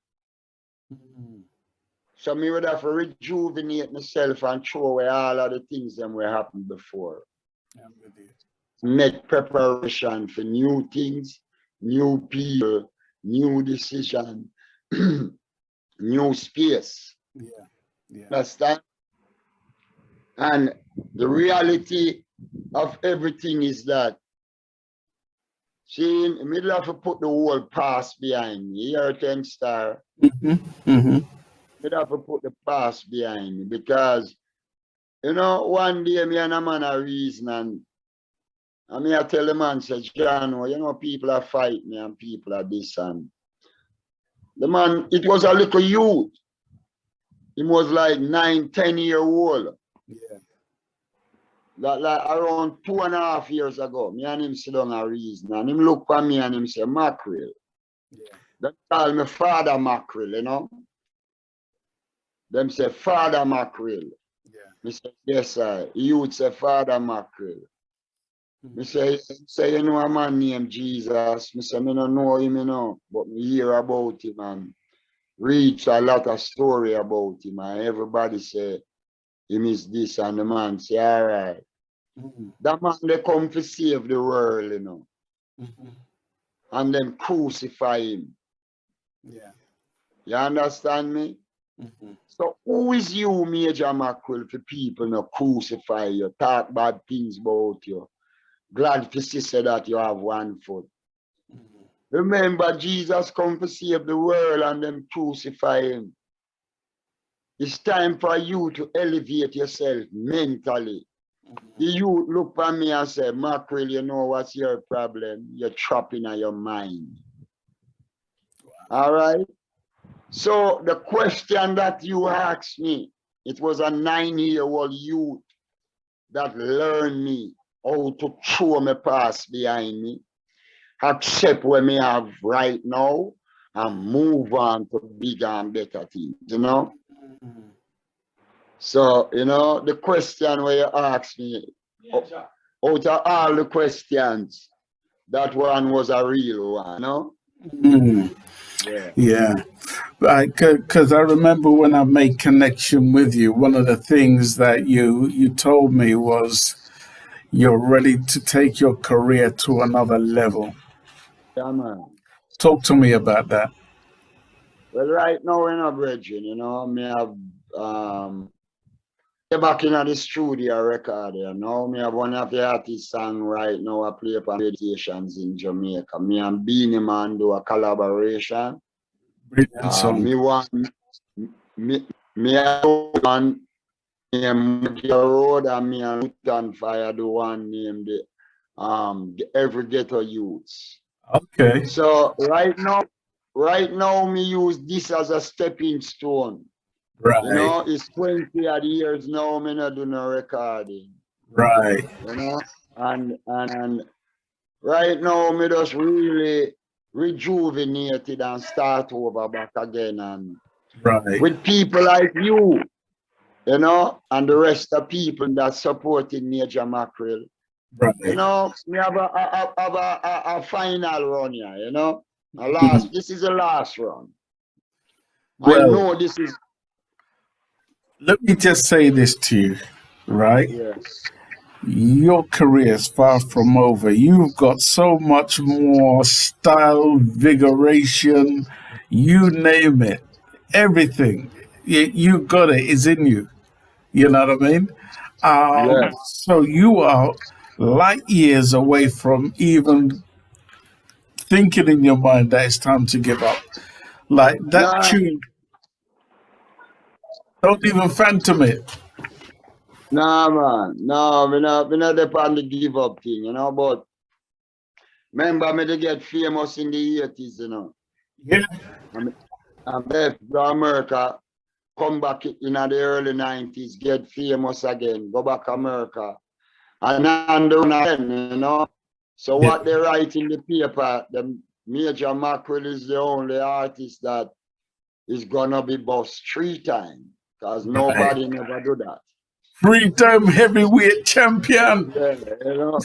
So me would have to rejuvenate myself and throw away all of the things that were happened before. Make preparation for new things, new people, new decision, new space. Yeah. Understand? And the reality of everything is that, see, in the middle of to put the whole past behind me, you're a 10 star. Mm-hmm. Mm-hmm. You'd have to put the past behind me because, one day me and a man a reason and I tell the man, say, John, people are fighting me and people are this and the man, it was a little youth. He was like 9, 10 year old. Yeah. Like around 2.5 years ago, me and him sit down a reason and him look at me and him say, Mackerel. Yeah. They call me Father Mackerel, Them say Father Mackerel. Yeah. Me say, yes, sir. Youth say Father Mackerel. Me say, a man named Jesus. Me say, me don't know him, but me hear about him and read a lot of story about him. And everybody say, him is this, and the man say, all right. Mm-hmm. That man, they come to save the world, Mm-hmm. and then crucify him. Yeah. You understand me? Mm-hmm. So who is you, Major Mackerel, for people to crucify you, talk bad things about you? Glad to see that you have one foot. Mm-hmm. Remember, Jesus come to save the world and then crucify him. It's time for you to elevate yourself mentally. Mm-hmm. The youth look at me and say, Mackerel, you know what's your problem? You're trapped in your mind. Wow. All right? So the question that you asked me, it was a 9-year-old youth that learned me how to throw my past behind me, accept what me have right now, and move on to bigger and better things, Mm-hmm. So, the question where you asked me, out of all the questions, that one was a real one, Mm-hmm. Yeah. Yeah. Because I remember when I made connection with you, one of the things that you told me was you're ready to take your career to another level. Yeah, man. Talk to me about that. Well, right now we're not bridging, me have back in the studio record, me have one of the artist song right now I play upon radio stations in Jamaica. Me and Beanie Man do a collaboration. Brilliant song. Me want me have one named Road and me and Luton Fire do one named the Every Ghetto Youths. Okay. So right now me use this as a stepping stone. Right. It's 20 odd years now, me not do no recording. Right. And right now me just really rejuvenated and start over back again and Right. with people like you, and the rest of people that supported Major Mackerel. Right. Me have a final run here, this is the last run. Well, I know this is. Let me just say this to you, right? Yes. Your career is far from over. You've got so much more style, vigoration, you name it, everything. You got it. It's in you. You know what I mean? Yeah. So you are light years away from even thinking in your mind that it's time to give up. Like that Nah, tune, don't even phantom it. nah, man. No, we not depend the give up thing, you know, but remember me to get famous in the 80s, you know. Yeah, I'm left to America, come back in the early 90s, get famous again, go back America. And I'm doing again, you know. So yeah, what they write in the paper, the Major Mackerel is the only artist that is gonna be boss 3 times. Because right. nobody never do that. 3-time heavyweight champion. Yeah, you know.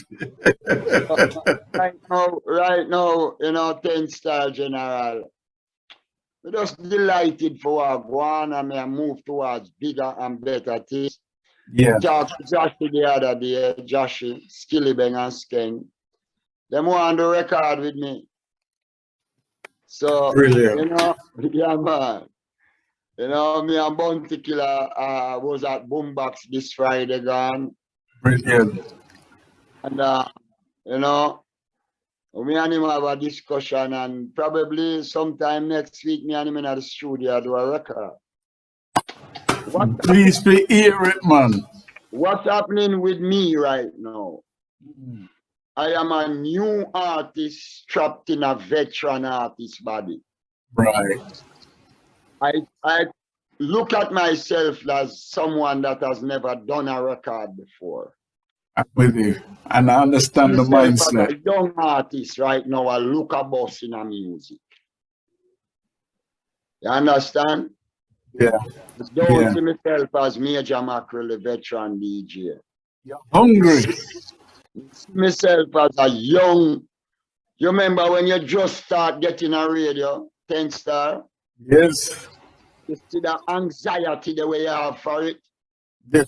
So right now, you know, 10-star general. We're just delighted for our go on and may move towards bigger and better things. Yeah, Talk to Josh the other day, Josh, Skillibeng and Skeng. Them want to record with me. So, you brilliant, know, yeah, man. You know, me and Bounty Killer was at Boombox this Friday gone. brilliant. And, you know, me and him have a discussion and probably sometime next week, me and him in the studio do a record. Please be hear it, man. What's happening with me right now? I am a new artist trapped in a veteran artist body. Right. I look at myself as someone that has never done a record before. I'm with you. And I understand the Myself as mindset. a young artist right now, I look a boss in a music. You understand? Yeah. I don't Yeah. see myself as Major Mackerel, a veteran DJ. You're hungry. See myself as a young. You remember when you just start getting a radio, 10-star? Yes. You see the anxiety the way you have for it.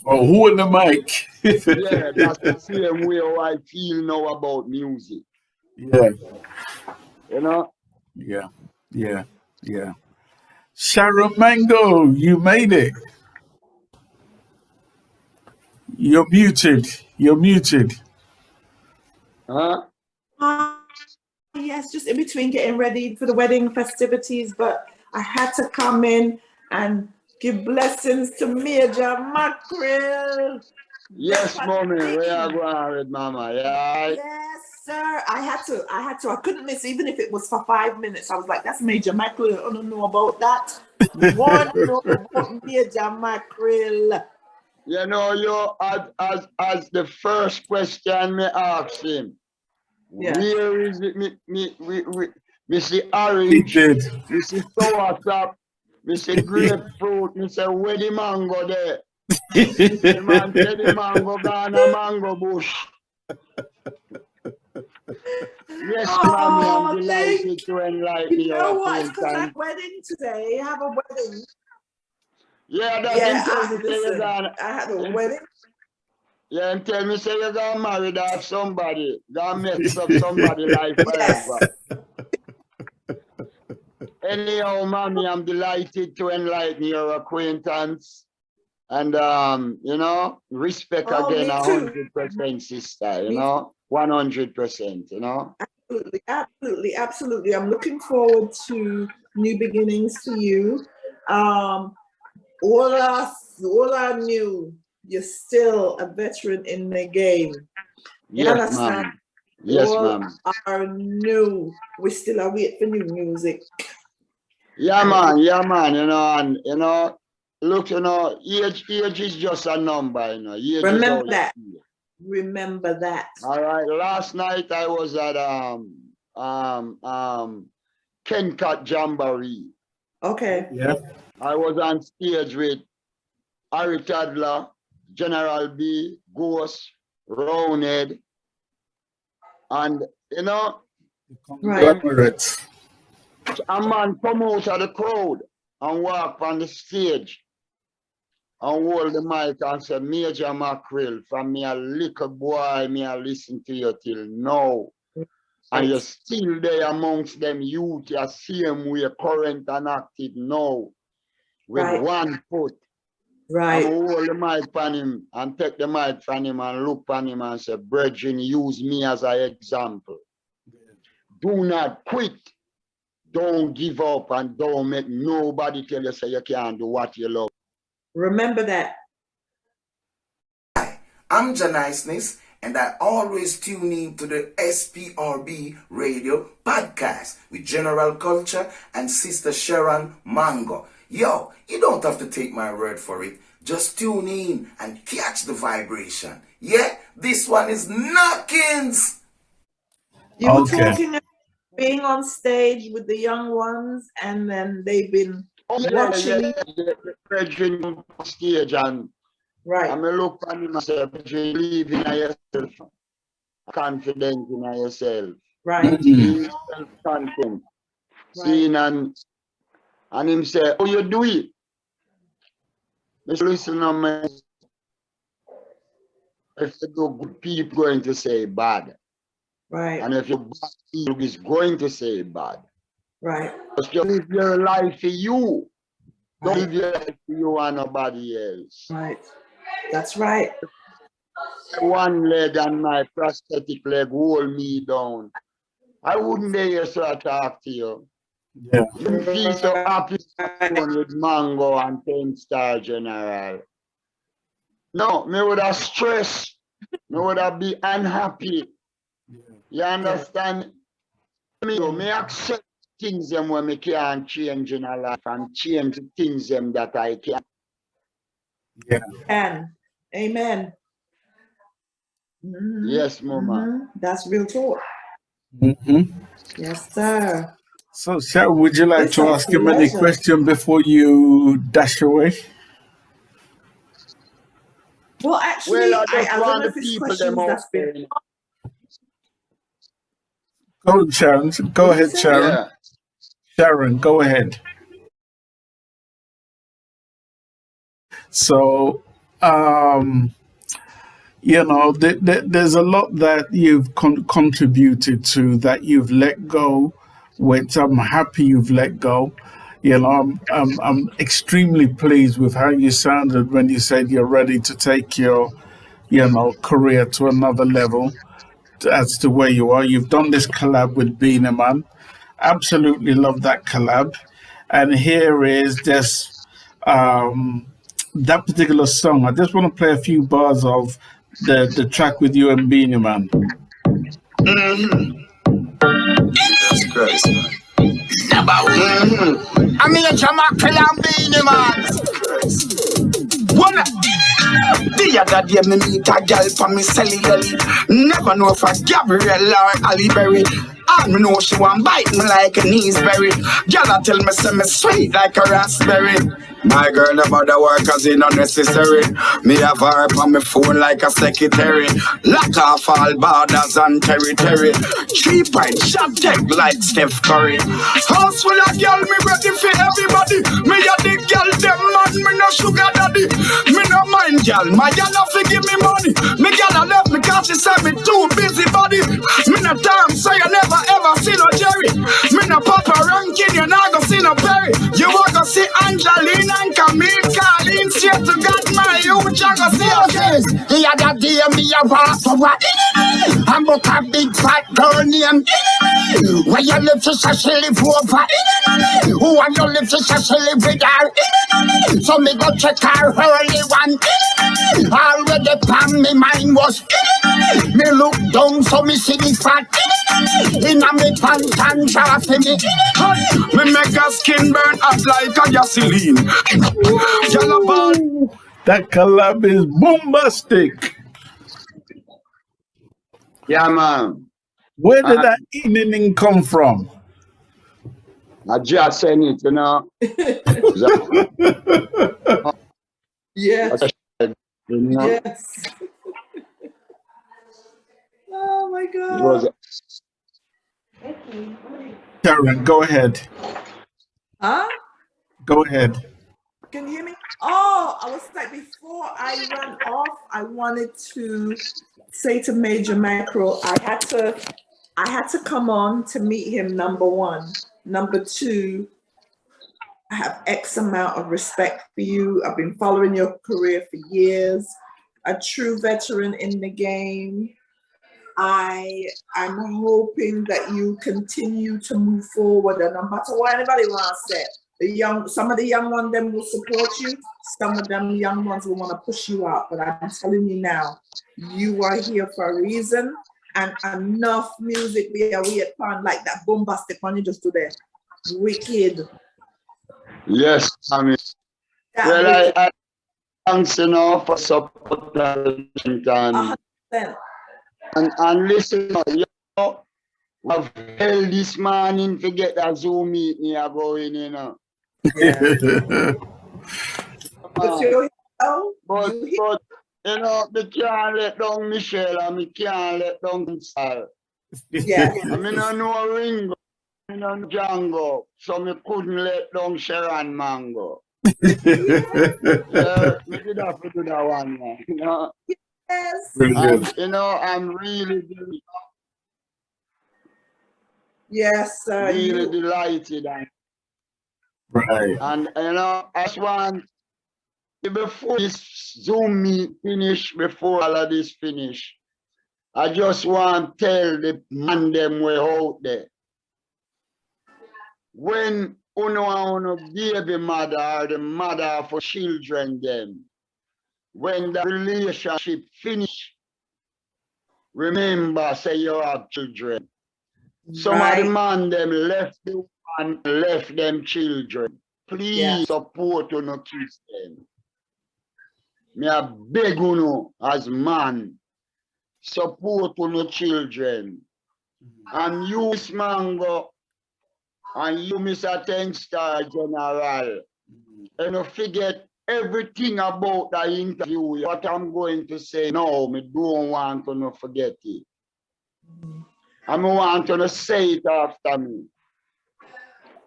Oh, who in the mic? Yeah, that's the same way how I feel now about music. Yeah. You know? Yeah. Yeah. Yeah. Sharon Mango, you made it. You're muted. You're muted. Huh? Yes, just in between getting ready for the wedding festivities, but I had to come in and give blessings to Major Mackerel. Yes, mommy. Where are you going with mama? Yeah. Yes, sir. I had to. I couldn't miss, even if it was for 5 minutes. I was like, that's Major Mackerel. I don't know about that. You want to know about Major Mackerel? You know, you as the first question me ask him, Yeah. where is it? Me see He orange, did. me see soursop, me see grapefruit, me see where the mango there. The man said the mango gone a mango bush. Yes, mommy, I'm delighted to enlighten You your know what? It's because I have acquaintance. a wedding today. I have a wedding. Yeah, that Yeah, him tell me say you listen, gonna. I had a wedding. Yeah, him tell me say you gonna marry that somebody, gonna mess up somebody life forever. Yes. Anyhow, mommy, I'm delighted to enlighten your acquaintance. And you know, respect Oh, again, me too. 100%, sister, you Me know, 100%, you know. Absolutely, absolutely, absolutely. I'm looking forward to new beginnings for you. All I knew, you're still a veteran in the game. You Yes, understand? ma'am. Yes, All ma'am. are new. We still are waiting for new music. Yeah, man, you know, and you know, look, you know, age is just a number, you know. Age is Remember all that. you feel. Remember that. All right. Last night I was at Kencut Jamboree. Okay. Yeah. I was on stage with Harry Tadler, General B, Ghost, Roundhead, and you know, Right. a man come out of the crowd and walk on the stage and hold the mic and say, Major Mackerel, from me a little boy, me a listen to you till now. And you're still there amongst them youth, you see them we are current and active now with Right. 1 foot. Right. I'm hold the mic on him and take the mic from him and look on him and say, brethren, use me as an example. Do not quit. Don't give up and don't make nobody tell you say you can't do what you love. Remember that. I'm Janiceness, and I always tune in to the SPRB radio podcast with General Culture and Sister Sharon Mango. Yo, you don't have to take my word for it. Just tune in and catch the vibration. Yeah, this one is knockings. You were talking about being on stage with the young ones, and then they've been watching. Brethren on stage and right. I look on him and say, believe in yourself, confidence in yourself. Right. Be self-confident. Seeing and him say, oh, you do it. Listen to me. If you do good, people going to say bad. Right. And if you bad, people is going to say bad. Right. But you live your life for you. Don't live your life for you and nobody else. Right. That's right. One leg and my prosthetic leg hold me down. I wouldn't dare so talk to you. Yeah. You feel so happy with Mango and 10-star General. No, me would have stressed. Me would have be unhappy. You understand? Me accept things them when me can't change in a life and change the things them that I can. Yeah. And amen. Mm-hmm. Yes, Mama. Mm-hmm. That's real talk. Mm-hmm. Yes, sir. So, Sharon, would you like It's to a ask him any pleasure. question before you dash away? Well, actually, Well, I I just don't want know the if it's people questions them that's been. out Go, Sharon. Go What you ahead, say? Sharon. Yeah. Sharon, go ahead. So, you know, there's a lot that you've contributed to that you've let go, which I'm happy you've let go. You know, I'm extremely pleased with how you sounded when you said you're ready to take your, you know, career to another level as to where you are. You've done this collab with Beanie Man. Absolutely love that collab. And here is just that particular song. I just want to play a few bars of the track with you and Beanie Man. Jesus Christ, man. I'm Major Mackerel and Beanie Man. One the other day me meet a girl from me cellular. Never know if a Gabrielle or Ali Berry. All me know she want bite me like a kneesberry. Girl a tell me say me sweet like a raspberry. My girl about the work as in unnecessary. Me have her on my phone like a secretary. Lock off all borders and territory. 3 point shot tech like Steph Curry. House full of girl, me ready for everybody. Me a the girl them man, me no sugar daddy. Me no mind girl, my girl a fi give me money. Me girl a left me cause she said me too busy body. Me no time so you never ever see no Jerry. Me no Papa Rankin, you not go see no Perry. You want to see Angelina and Camille calling straight to God, my youth, you go see us. The other day me a walk over and book a big fat girl name. Where you live to say she live over. Who want you live to say she live with her. So me go check her early one. Already pan me mind was. Me look down so me see the fat. Inna me pant and draft me. Me make her skin burn up like a gasoline. That collab is bombastic. Yeah, man. Where did that evening come from? I just sent it, you know. Yes. You know? Yes. Oh my God. It was Sharon, go ahead. Huh? Go ahead. Can you hear me? Oh, I was like, before I run off, I wanted to say to Major Mackerel, I had to come on to meet him, number one. Number two, I have X amount of respect for you. I've been following your career for years. A true veteran in the game. I am hoping that you continue to move forward, and no matter what anybody wants to say, some of the young ones them will support you, some of them young ones will want to push you out. But I'm telling you now, you are here for a reason, and enough music we upon like that bombastic one you just do there. Wicked. Yes, I mean, well, I thanks for support and 100%. And listen, you know, I've held this morning to get that Zoom meeting going, you know. Yeah. But you know, me can't let down Michelle and me can't let down Sal. Yeah. I mean, I know Ringo, I know Django, so me couldn't let down Sharon Mango. Yeah, me did have to do that one, man, you know. Yes. And, you know, I'm really, yes, really delighted. Right. And, you know, I just want, before this Zoom meet finish, before all of this finish, I just want to tell the man them way out there. When uno baby mother or the mother for children them, when the relationship finish, remember say you have children. Some of the man them left the one, left them children. Please support uno kids them. Me a beg uno as man, support uno children. And you, Miss Mango, and you, Mr. Ten-Star General, and you forget everything about the interview. What I'm going to say now, me don't want to forget it. I want to say it after me.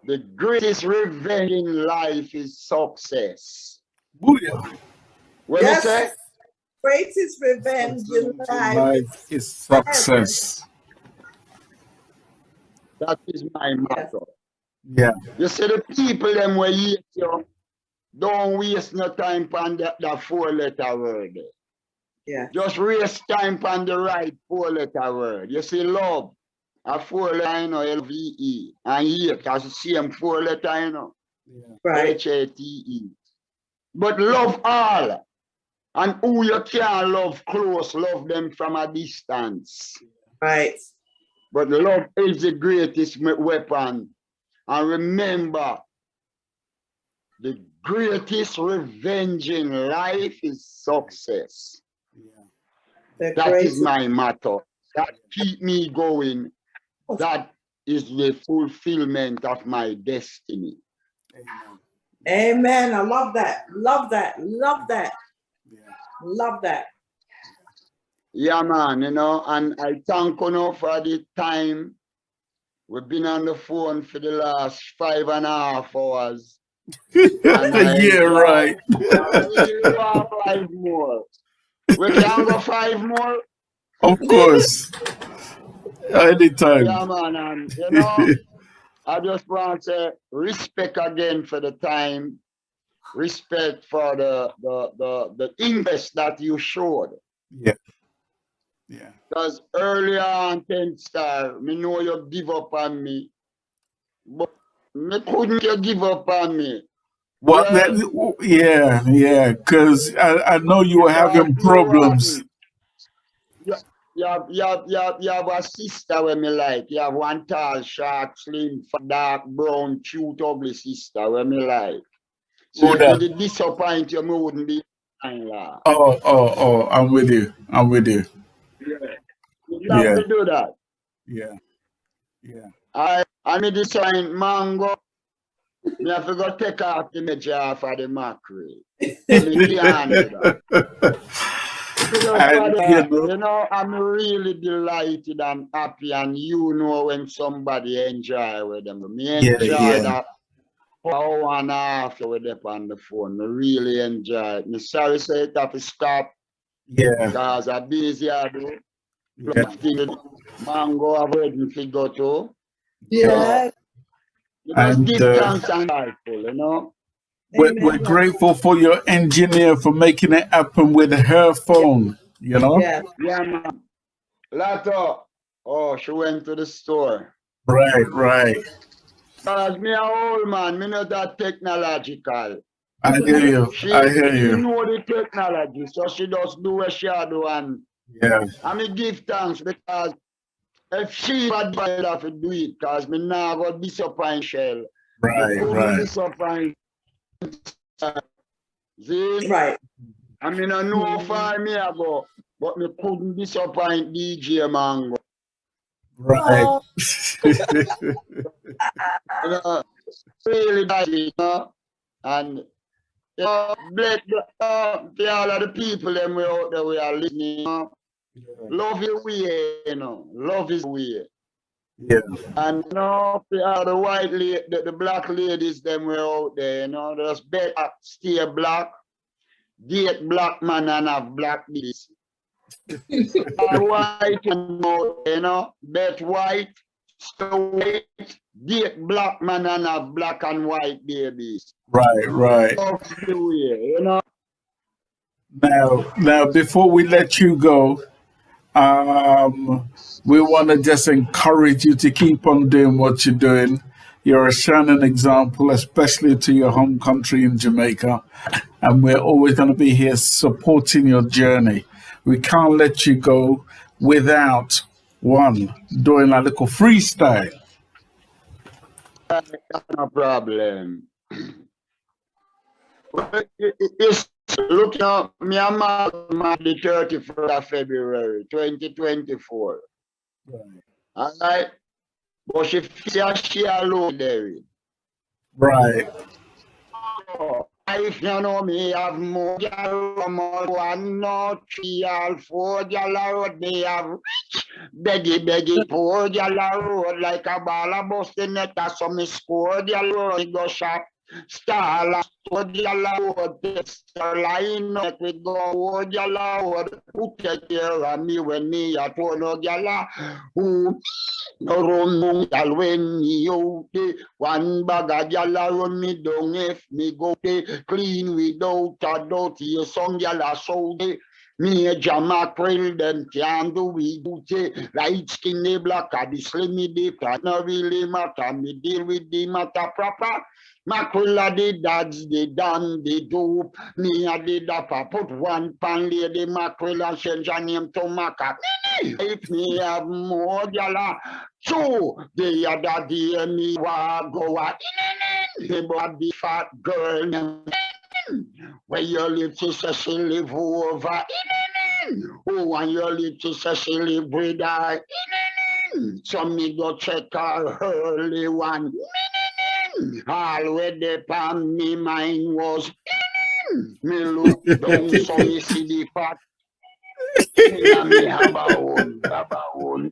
The greatest revenge in life is success. Booyah. What you say? Greatest revenge in Life is success. That is my motto. Yeah. You see the people them where you don't waste no time on that 4-letter word. Yeah. Just waste time on the right 4-letter word. You see love, a 4-letter, you know, LVE, and hate, that's the same 4-letter, you know. Right. HATE. But love all. And who you can't love close, love them from a distance. Right. But love is the greatest weapon. And remember, the greatest revenge in life is success. That is my motto. That keep me going. That is the fulfillment of my destiny. Amen. I love that. Love that. Love that. Love that. Yeah, man, you know, and I thank you for the time. We've been on the phone for the last 5.5 hours. Yeah, right. We want 5 more. We can go 5 more. Of course. Anytime. Yeah, man, and you know, I just want to say respect again for the time, respect for the interest that you showed. Yeah. Yeah. Because earlier on 10-Star, me know you give up on me, but me couldn't you give up on me? What? Well, yeah, because I know you were having problems. You have a sister when me like. You have one tall, short, slim, dark, brown, cute, ugly sister when me like. So if you did disappoint you, me wouldn't be fine, la. Oh, I'm with you. Yeah. You have to do that. Yeah. I me design mango. Me have to go take off the major off of the mackerel. Me can't do that. You know, I'm really delighted and happy, and you know when somebody enjoy with them. Me enjoy that hour and a half with them on the phone. Me really enjoy it. Me sorry say it have to stop. Yeah. Because I'm busy I do. Mango I've heard me figure too. Yeah. You just And give thanks and grateful, you know. we're grateful for your engineer for making it happen with her phone, you know? Yeah. Yeah, man. Lato, oh, she went to the store. Right. Cause me a old man, me not that technological. I hear you. She I know the technology, so she just do what she do, and Yeah. me give thanks because if she had better to do it, cause me now got disappoint Shell. Me couldn't Right. disappoint. See, Right. I mean I know how far me ago, but me couldn't disappoint DJ Mango. Right. Oh, You know, really that, you know, and you know, bless to all of the people them we out there we are listening. You know. Love your way, you know. Love is way. Yeah. And you know, for all the white lady, the black ladies them we out there, you know, just better stay black, date black man and have black ladies. White and you know, bet white, so white, date black man and have black and white babies. Right. Love the way, you know. Now, before we let you go, we want to just encourage you to keep on doing what you're doing. You're a shining example, especially to your home country in Jamaica. And we're always going to be here supporting your journey. We can't let you go without one doing a little freestyle. No problem. It's looking up Myanmar the 31st of February 2024. All right. But she alone there. Right. Oh, if you know me, have more one, no, three, all four, road, they have rich, beggy, poor, road, like a ball of busting net, that's some score, road, go shop. Star would yellow line up with go yellow who take care of me when me at one yellow who no run when me out one bag of yellow run me down if me go clean without a dirty song yellow so Major Mackerel, them can't do we do light skinny black, the slimmy dip, no really matter, me deal with the matter proper. Mackerel a the dads, they done, they do. Me a the dapper, put one pan lady mackerel and change her name to Maca. If me have more gala, so the other day me wa go a but the fat girl. Where your little say she live over who and your little say she live with her so me go check her early one all where the pan me mind was me look down so me see the fat me have a own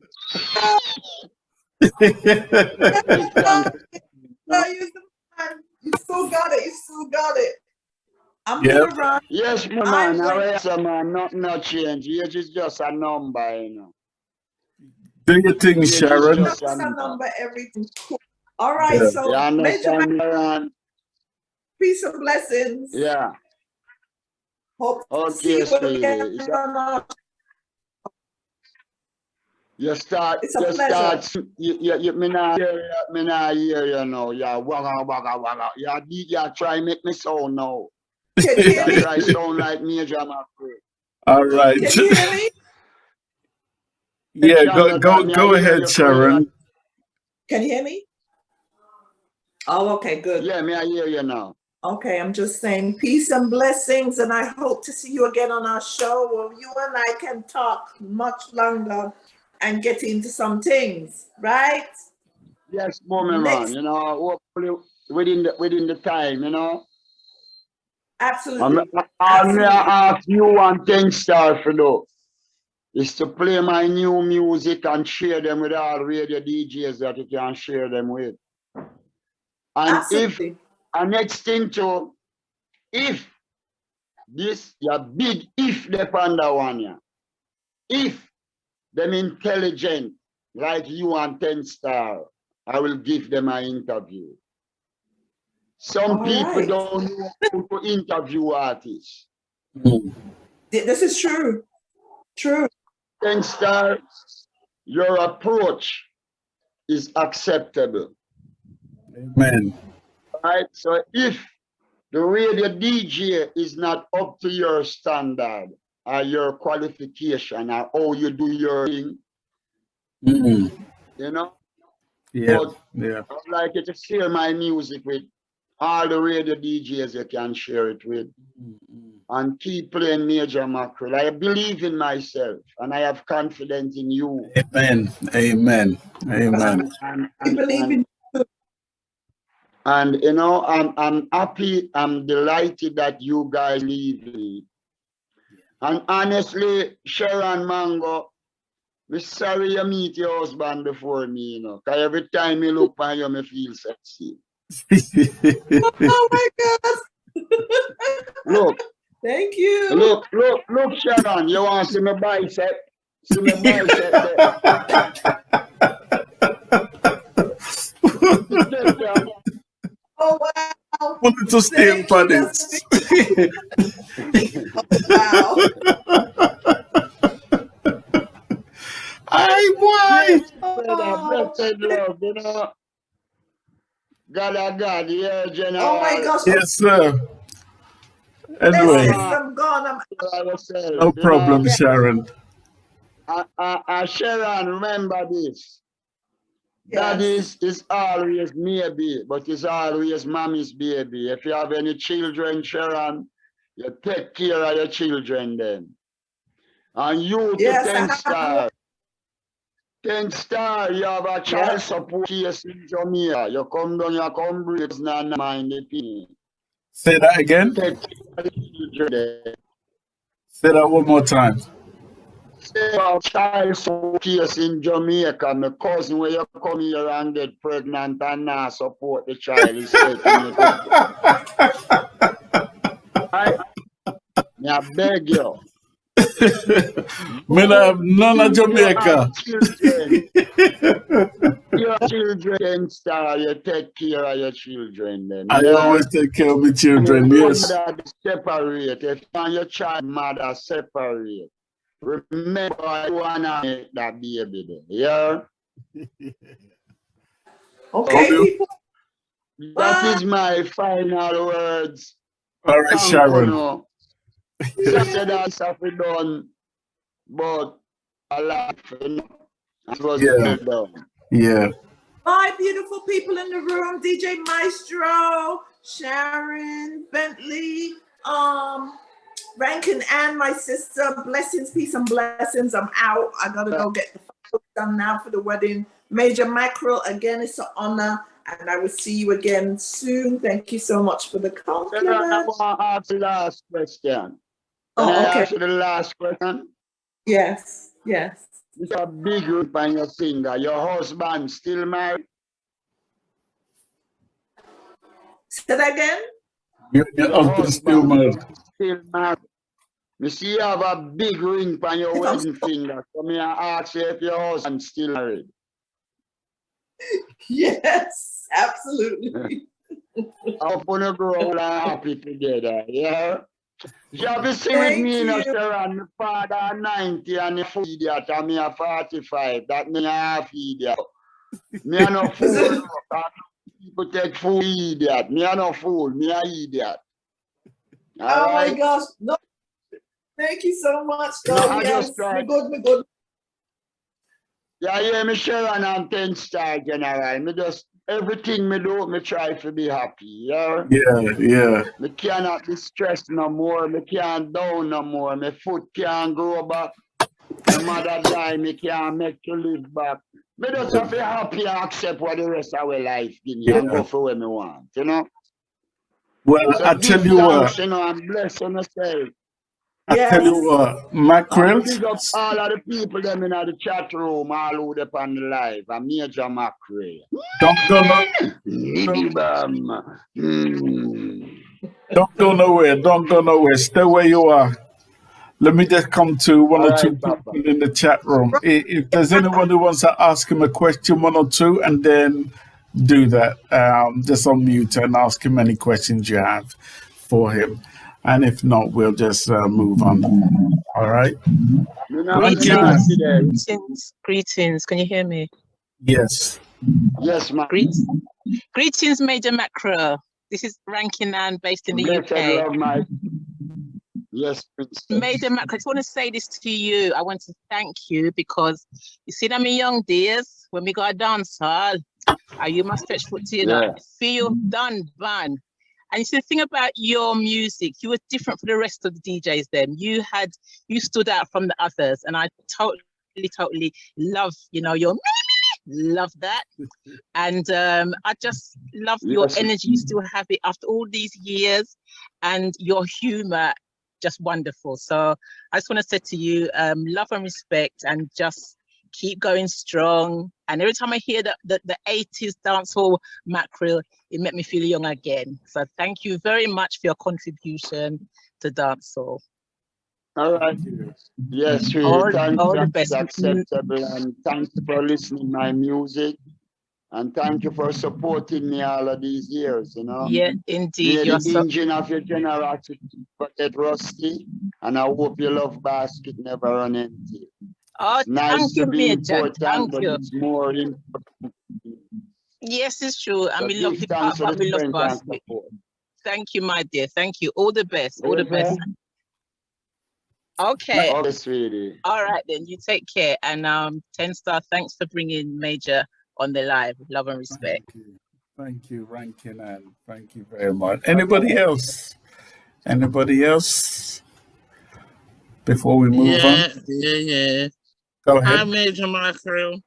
You still got it. You still got it. I'm Yep. gonna run. Yes, my man. Man, not change. Age is just a number, you know. Do your thing, Age is Sharon. just a number. Everything cool. All right. Yeah. So, Yeah, Major understand, peace and blessings. yeah. Hope to Okay, see you sweetie. again. You start, It's a pleasure. me not hear you now. Yeah, wagga. Yeah, DJ try make me sound now. Can you hear me? Try sound like Major Mackerel. All right. Can you hear me? Yeah, go ahead, Sharon. Can you hear me? Oh, okay, good. Yeah, me I hear you now. Okay, I'm just saying peace and blessings, and I hope to see you again on our show where you and I can talk much longer and get into some things, right? Yes, woman, man. You know, hopefully within the time, you know. Absolutely. I'm ask you one thing, Star, for though, is to play my new music and share them with all radio DJs that you can share them with. And Absolutely. and next thing too, if this your big if depend on you, if them intelligent like you and 10 Star, I will give them an interview. Some All people right. don't know how to interview artists. This is true. True. Ten Star, your approach is acceptable. Amen. Right? So if the radio DJ is not up to your standard or your qualification or how you do your thing, you know, Yeah, but yeah. I'd like you to share my music with all the radio DJs you can share it with. And keep playing Major Mackerel. I believe in myself and I have confidence in you. Amen. Amen. Amen. I believe in you. And you know, I'm happy, I'm delighted that you guys leave me. And honestly, Sharon Mango, I'm sorry you meet your husband before me, you know. Because every time you look at you, I feel sexy. Oh my God. Look. Thank you. Look, Sharon, you want to see my bicep? See my bicep there. Oh wow. Wanted to stay for this. Wow. Ay, boy. Blessed love, you know. God, yeah, General. Oh my gosh. Yes, sir. Anyway. I'm gone. No problem, Sharon. Sharon, remember this. That is always maybe, but it's always mommy's baby. If you have any children, Sharon, you take care of your children then. And you to 10 Star. 10 Star, you have a child support case in Jamaica. You come down, you come break, it's not mind the pain. Say that again. Take care of the children. Say that one more time. Say about child support case in Jamaica. My cousin, when you come here and get pregnant and not support the child, is taking I beg you. Me not have none of Jamaica. Your children, Star, you take care of your children then. I always take care of my children, yes. Separate. If you and your child mother separate, remember you wanna make that baby there. Yeah? Okay. That is my final words. All right, Sharon. Said that's done, but a lot, you know, it was done. Yeah. My beautiful people in the room, DJ Maestro, Sharon, Bentley, Rankin and my sister, blessings, peace and blessings. I'm out. I gotta go get the photos done now for the wedding. Major Mackerel, again, it's an honor. And I will see you again soon. Thank you so much for the compliment. I want to ask the last question. Can I ask you the last question? Yes, yes. It's a big ring on your finger. Your husband still married? Say that again? Your husband still married. Still married. You see, you have a big ring on your wedding finger. So me I ask you if your husband still married. Yes, absolutely. I hope we grow all happy together, yeah? You have to see with me, Sharon, my father 90 and a fool idiot, and me a 45. That me a half idiot. Me a no fool. People take fool idiot. Me a no fool. Me a idiot. All my gosh. No. Thank you so much. No, yes. Me good. Yeah, yeah, me Sharon and 10 Star General. Me just, everything me do, me try to be happy, yeah? Yeah. Me cannot be stressed no more. Me can't down no more. My foot can't grow back. My mother die, me can't make to live back. Me just have to be happy and accept what the rest of my life give me and go for where me want, you know? Well, so I tell you what. You know, I'm blessed on myself. I tell you what, Mackerel. Big up all of the people them in the chat room, all who up on the live. I'm Major Mackerel. Don't go nowhere. Don't go nowhere. Stay where you are. Let me just come to one or two people in the chat room. If there's anyone who wants to ask him a question, one or two, and then do that. Just unmute and ask him any questions you have for him. And if not, we'll just move on. All right. Ranking Man. Greetings. Can you hear me? Yes. Yes, ma'am. Greetings, Major Mackerel. This is Ranking Man based in the Blessed UK. love, my yes, princess. Major Mackerel, I just want to say this to you. I want to thank you because you see them in young days when we got a dance hall, you must stretch foot to you know, feel done, man. And you see the thing about your music, you were different from the rest of the DJs then. You stood out from the others, and I totally love, you know, your love that. And I just love your energy. You still have it after all these years, and your humor, just wonderful. So I just want to say to you, love and respect, and just keep going strong. And every time I hear the 80s dancehall Mackerel, it made me feel young again. So thank you very much for your contribution to dancehall. All right. Yes, all thanks. The best. Acceptable, and thanks for listening my music, and thank you for supporting me all of these years. You know. Yeah, indeed. You're the engine of your generosity get rusty, and I hope your love basket never run empty. Oh, nice to be important, thank but you. it's more important. Yes, it's true. I mean, love the thanks part, for but we love the basket. Thank you, my dear. Thank you. All the best. All the best. Okay. Okay, sweetie. All right, then. You take care. And 10-star, thanks for bringing Major on the live. Love and respect. Thank you, Rankin, and thank you very much. Anybody else? Anybody else? Before we move on? Yeah. Go ahead. Hi, Major Mackerel.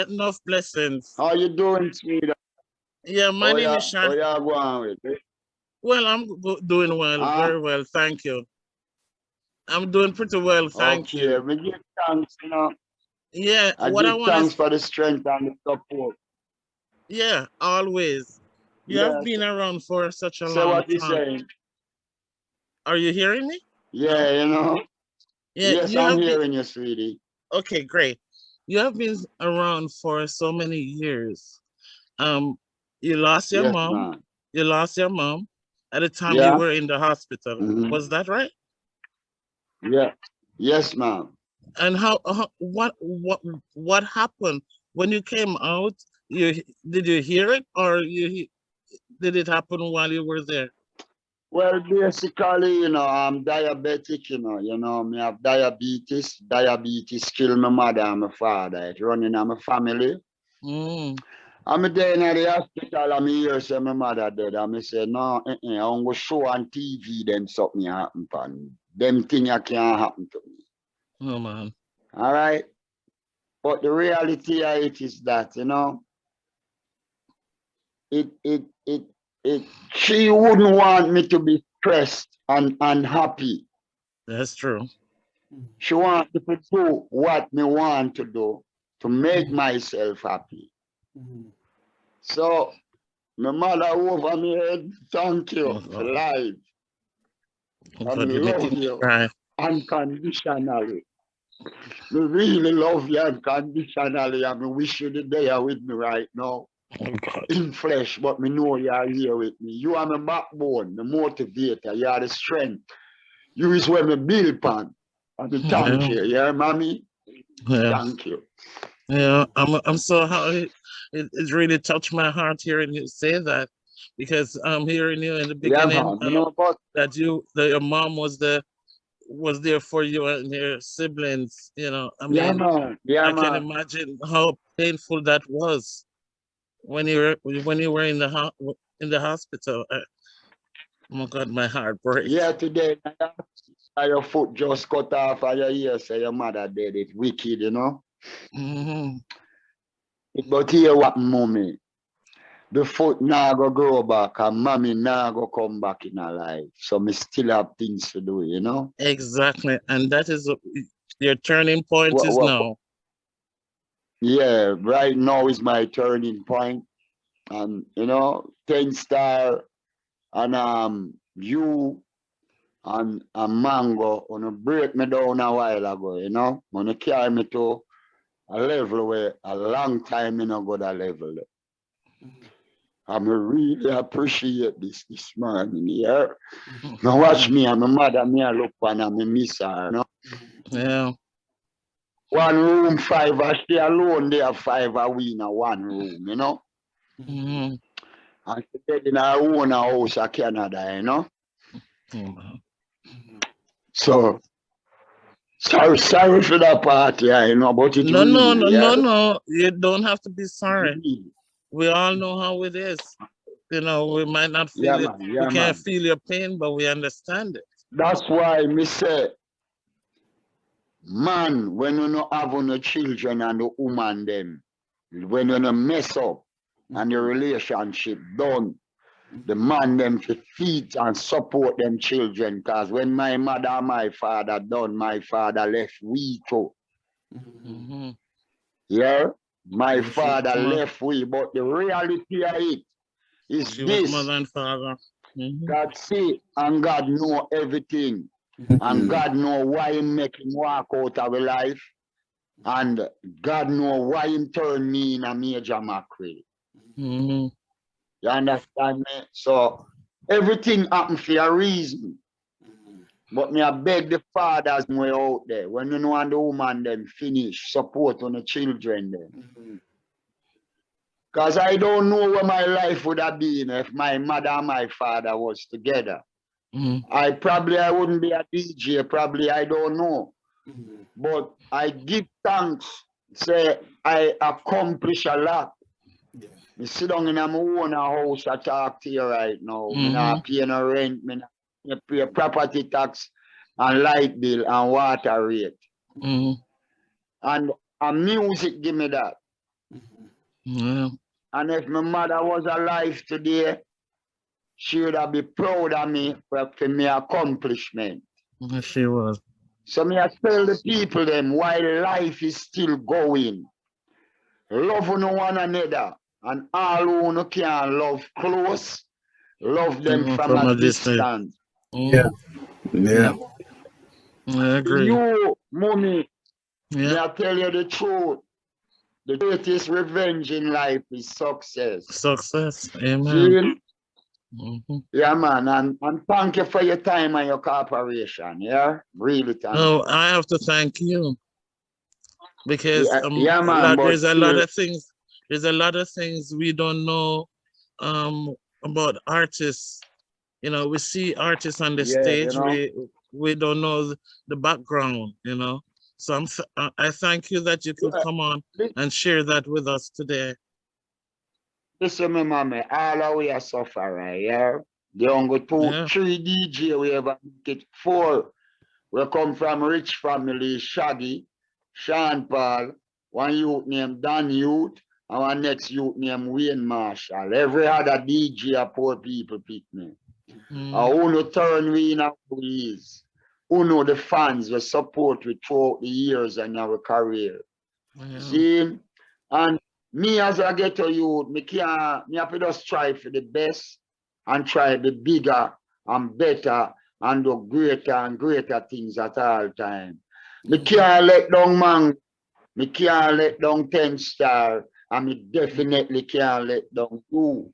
Enough blessings. How you doing, sweetie? Yeah, my name is Sean. Oh, yeah, go on with it. Well, I'm doing well, very well, thank you. I'm doing pretty well, thank you. We give thanks, you know. Yeah, I give thanks for the strength and the support. Yeah, always. You have been around for such a long time. So what you saying? Are you hearing me? Yeah, you know. Yeah, yes, I'm hearing you, sweetie. Okay, great. You have been around for so many years. You lost your mom. Ma'am. You lost your mom at the time you were in the hospital. Was that right? Yeah. Yes, ma'am. And what happened when you came out? Did you hear it, or did it happen while you were there? Well, basically, you know, I'm diabetic, you know, me have diabetes. Diabetes killed my mother and my father. It's running in my family. I'm there in the hospital, and I hear say my mother dead. And I say, no, I'm going to show on TV them something happen. Them things can't happen to me. Oh, man. All right? But the reality of it is that, you know, she wouldn't want me to be stressed and unhappy. That's true. She wants me to do what me want to do to make myself happy. So, my mother over me head, thank you for life. I love you unconditionally. I really love you unconditionally, and I wish you the day with me right now. In flesh, but me know you are here with me. You are my backbone, the motivator, you are the strength. You is where me build upon. And thank you, yeah, mommy? Yeah. Thank you. Yeah, I'm so happy. It really touched my heart hearing you say that, because I'm hearing you in the beginning that your mom was there for you and your siblings. You know, I mean, I can imagine how painful that was when you were in the hospital. Oh my God, my heart breaks. Yeah, today your foot just cut off and your ear say your mother dead. It's wicked, you know. But here what, mommy? The foot now go grow back and mommy now go come back in her life. So me still have things to do, you know? Exactly. And that is your turning point now. Yeah, right now is my turning point. And you know, 10-star and you and Mango wanna break me down a while ago, you know? Wanna carry me to a level where a long time you know go that level. I really appreciate this morning, yeah. Now watch me and my mother, me I look on and me miss her, you know. Yeah. 1 room, 5, I stay alone there, 5 a we in a 1 room, you know. Mm-hmm. And she dead in her own house in Canada, you know. So sorry for that part, yeah, you know, but it No, really, you don't have to be sorry. We all know how it is. You know, we might not feel it. Man, We can't feel your pain, but we understand it. That's why me say, man, when you no have no children and the woman them, when you no mess up and the relationship done, the man them to feed and support them children. Cause when my mother and my father done, my father left we too. Yeah, my father left we, but the reality of it is she this. was mother and father. God see and God know everything. And God know why he make him walk out of a life. And God know why him turn me in a Major Mackerel. You understand me? So everything happen for a reason. But me I beg the fathers way out there. When you know and the woman them finish, support on the children then. Because I don't know where my life would have been if my mother and my father was together. I wouldn't be a DJ, probably I don't know. But I give thanks, say I accomplish a lot. Me sit down in my own house, I talk to you right now. Me not pay no rent, me not pay property tax and light bill and water rate. And music give me that. And if my mother was alive today, she would have been proud of me for my accomplishment. She was. So me I tell the people them while life is still going, love one another, and all who can love close, love them from a distance. Yeah. I agree. You, mommy, may I tell you the truth? The greatest revenge in life is success. Success, amen. Yeah, man, and thank you for your time and your cooperation. Yeah, really thank you. I have to thank you because man, there's a lot of things. There's a lot of things we don't know about artists. You know, we see artists on the stage. You know? We don't know the background. You know, so I thank you that you could come on and share that with us today. Listen, me, mommy, all our way a suffer, right? Yeah. The only 3 DJ we ever get 4. We come from rich family, Shaggy, Sean Paul, one youth named Dan Youth, and one next youth named Wayne Marshall. Every other DJ a poor people pick me. Who no turn we in our ways. Who know the fans we support we throughout the years and our career. See? And me as a ghetto youth, me have to just try for the best and try to be bigger and better and do greater and greater things at all time. Me can't let down man, me can't let down 10 Star, and me definitely can't let down you.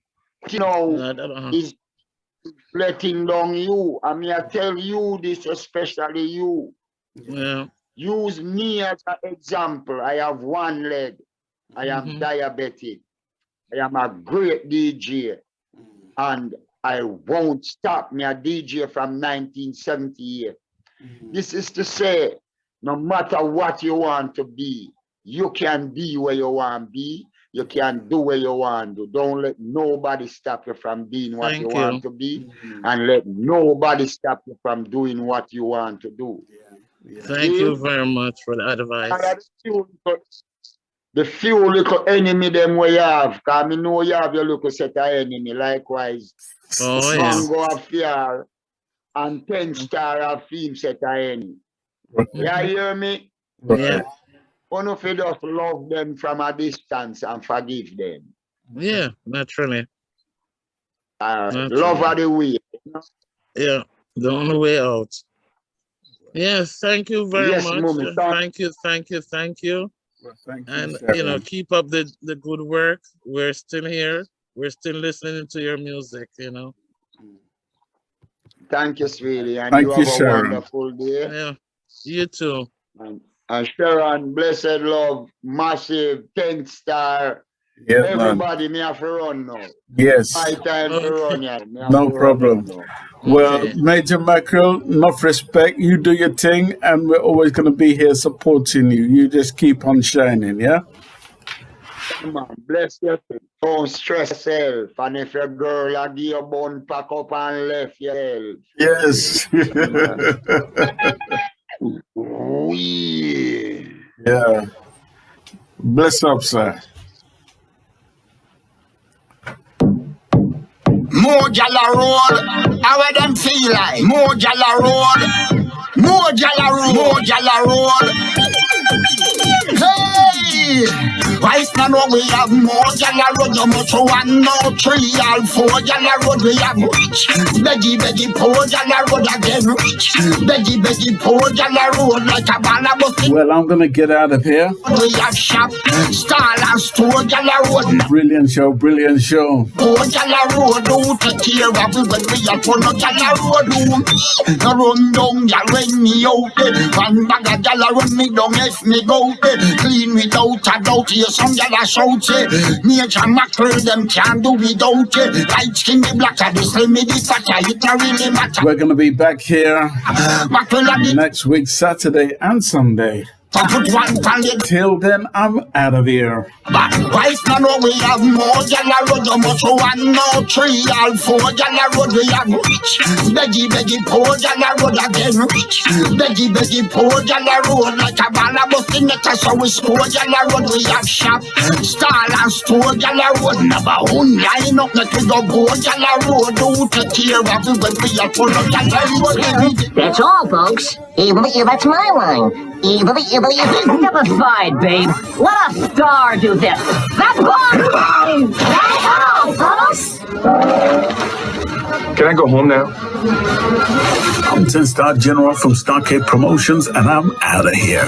You know, is letting down you. I mean, I tell you this, especially you. Yeah. Use me as an example. I have 1 leg. I am diabetic. I am a great DJ. And I won't stop. Me a DJ from 1978. This is to say, no matter what you want to be, you can be where you want to be. You can do what you want to do. Don't let nobody stop you from being what you want to be. And let nobody stop you from doing what you want to do. Thank you very much for the advice. The few little enemy them we have, because I know you have your little set of enemy, likewise. Mango of fear and 10 Star of film set of enemy. You hear me? Yeah. One of you just love them from a distance and forgive them. Yeah, naturally. Love are the way. Yeah, the only way out. Yes, thank you very much. Mommy, thank you. Well, thank you, and Sharon. you know, keep up the good work. We're still here. we're still listening to your music, you know. Thank you, sweetie. And Thank you you, have a Sharon. wonderful day. Yeah, you too. And Sharon, blessed love, massive, 10-star. Yeah, Everybody, me have to run now. Yes. My time to run, yeah. No problem. Well, Major Mackerel, enough respect. You do your thing, and we're always going to be here supporting you. You just keep on shining, yeah? Come on, bless yourself. Don't stress yourself. And if your girl a give your bone, pack up and left yourself. Yes. Yeah. Bless up, sir. More Jalla Road, how them feel like? More Jalla Road, more Jalla Road, more Jalla Road. Hey, right now we have more Jalla Road. You must 1, 3, all 4 Jalla Road. We have rich, beggy, poor Jalla Road again. Rich, beggy, poor Jalla Road like a ballabus. Well, I'm going to get out of here. We have shop, stall and store Jalla Road. Brilliant show, brilliant show. Oh, Jalla Road, do take care of it when we are for no Jalla Road. No run down, ya run me out. One bag of Jalla run me down if me go. Clean without a doubt, here some Jalla shout. Major Mackerel, them can't do without. Light skin, the blacker, the slim, the fatter, it don't really matter. We're going to be back here next week, Saturday and Sunday. Till then, I'm out of here. But right now we have more Jalla Road. You must 1, 3, all 4 Jalla Road. We have rich, beggy, poor Jalla Road again. Rich, beggy, poor Jalla Road like a ballabus in the so we score Jalla Road. We have shop, stall and store Jalla Road. Never own line up, let we go poor Jalla Road. Do take care of it when we are full of Jalla Road. That's all, folks. That's my line. Step aside, babe. Let a star do this. That's all. That's all, folks. Can I go home now? I'm 10-Star General from Starcade Promotions, and I'm out of here.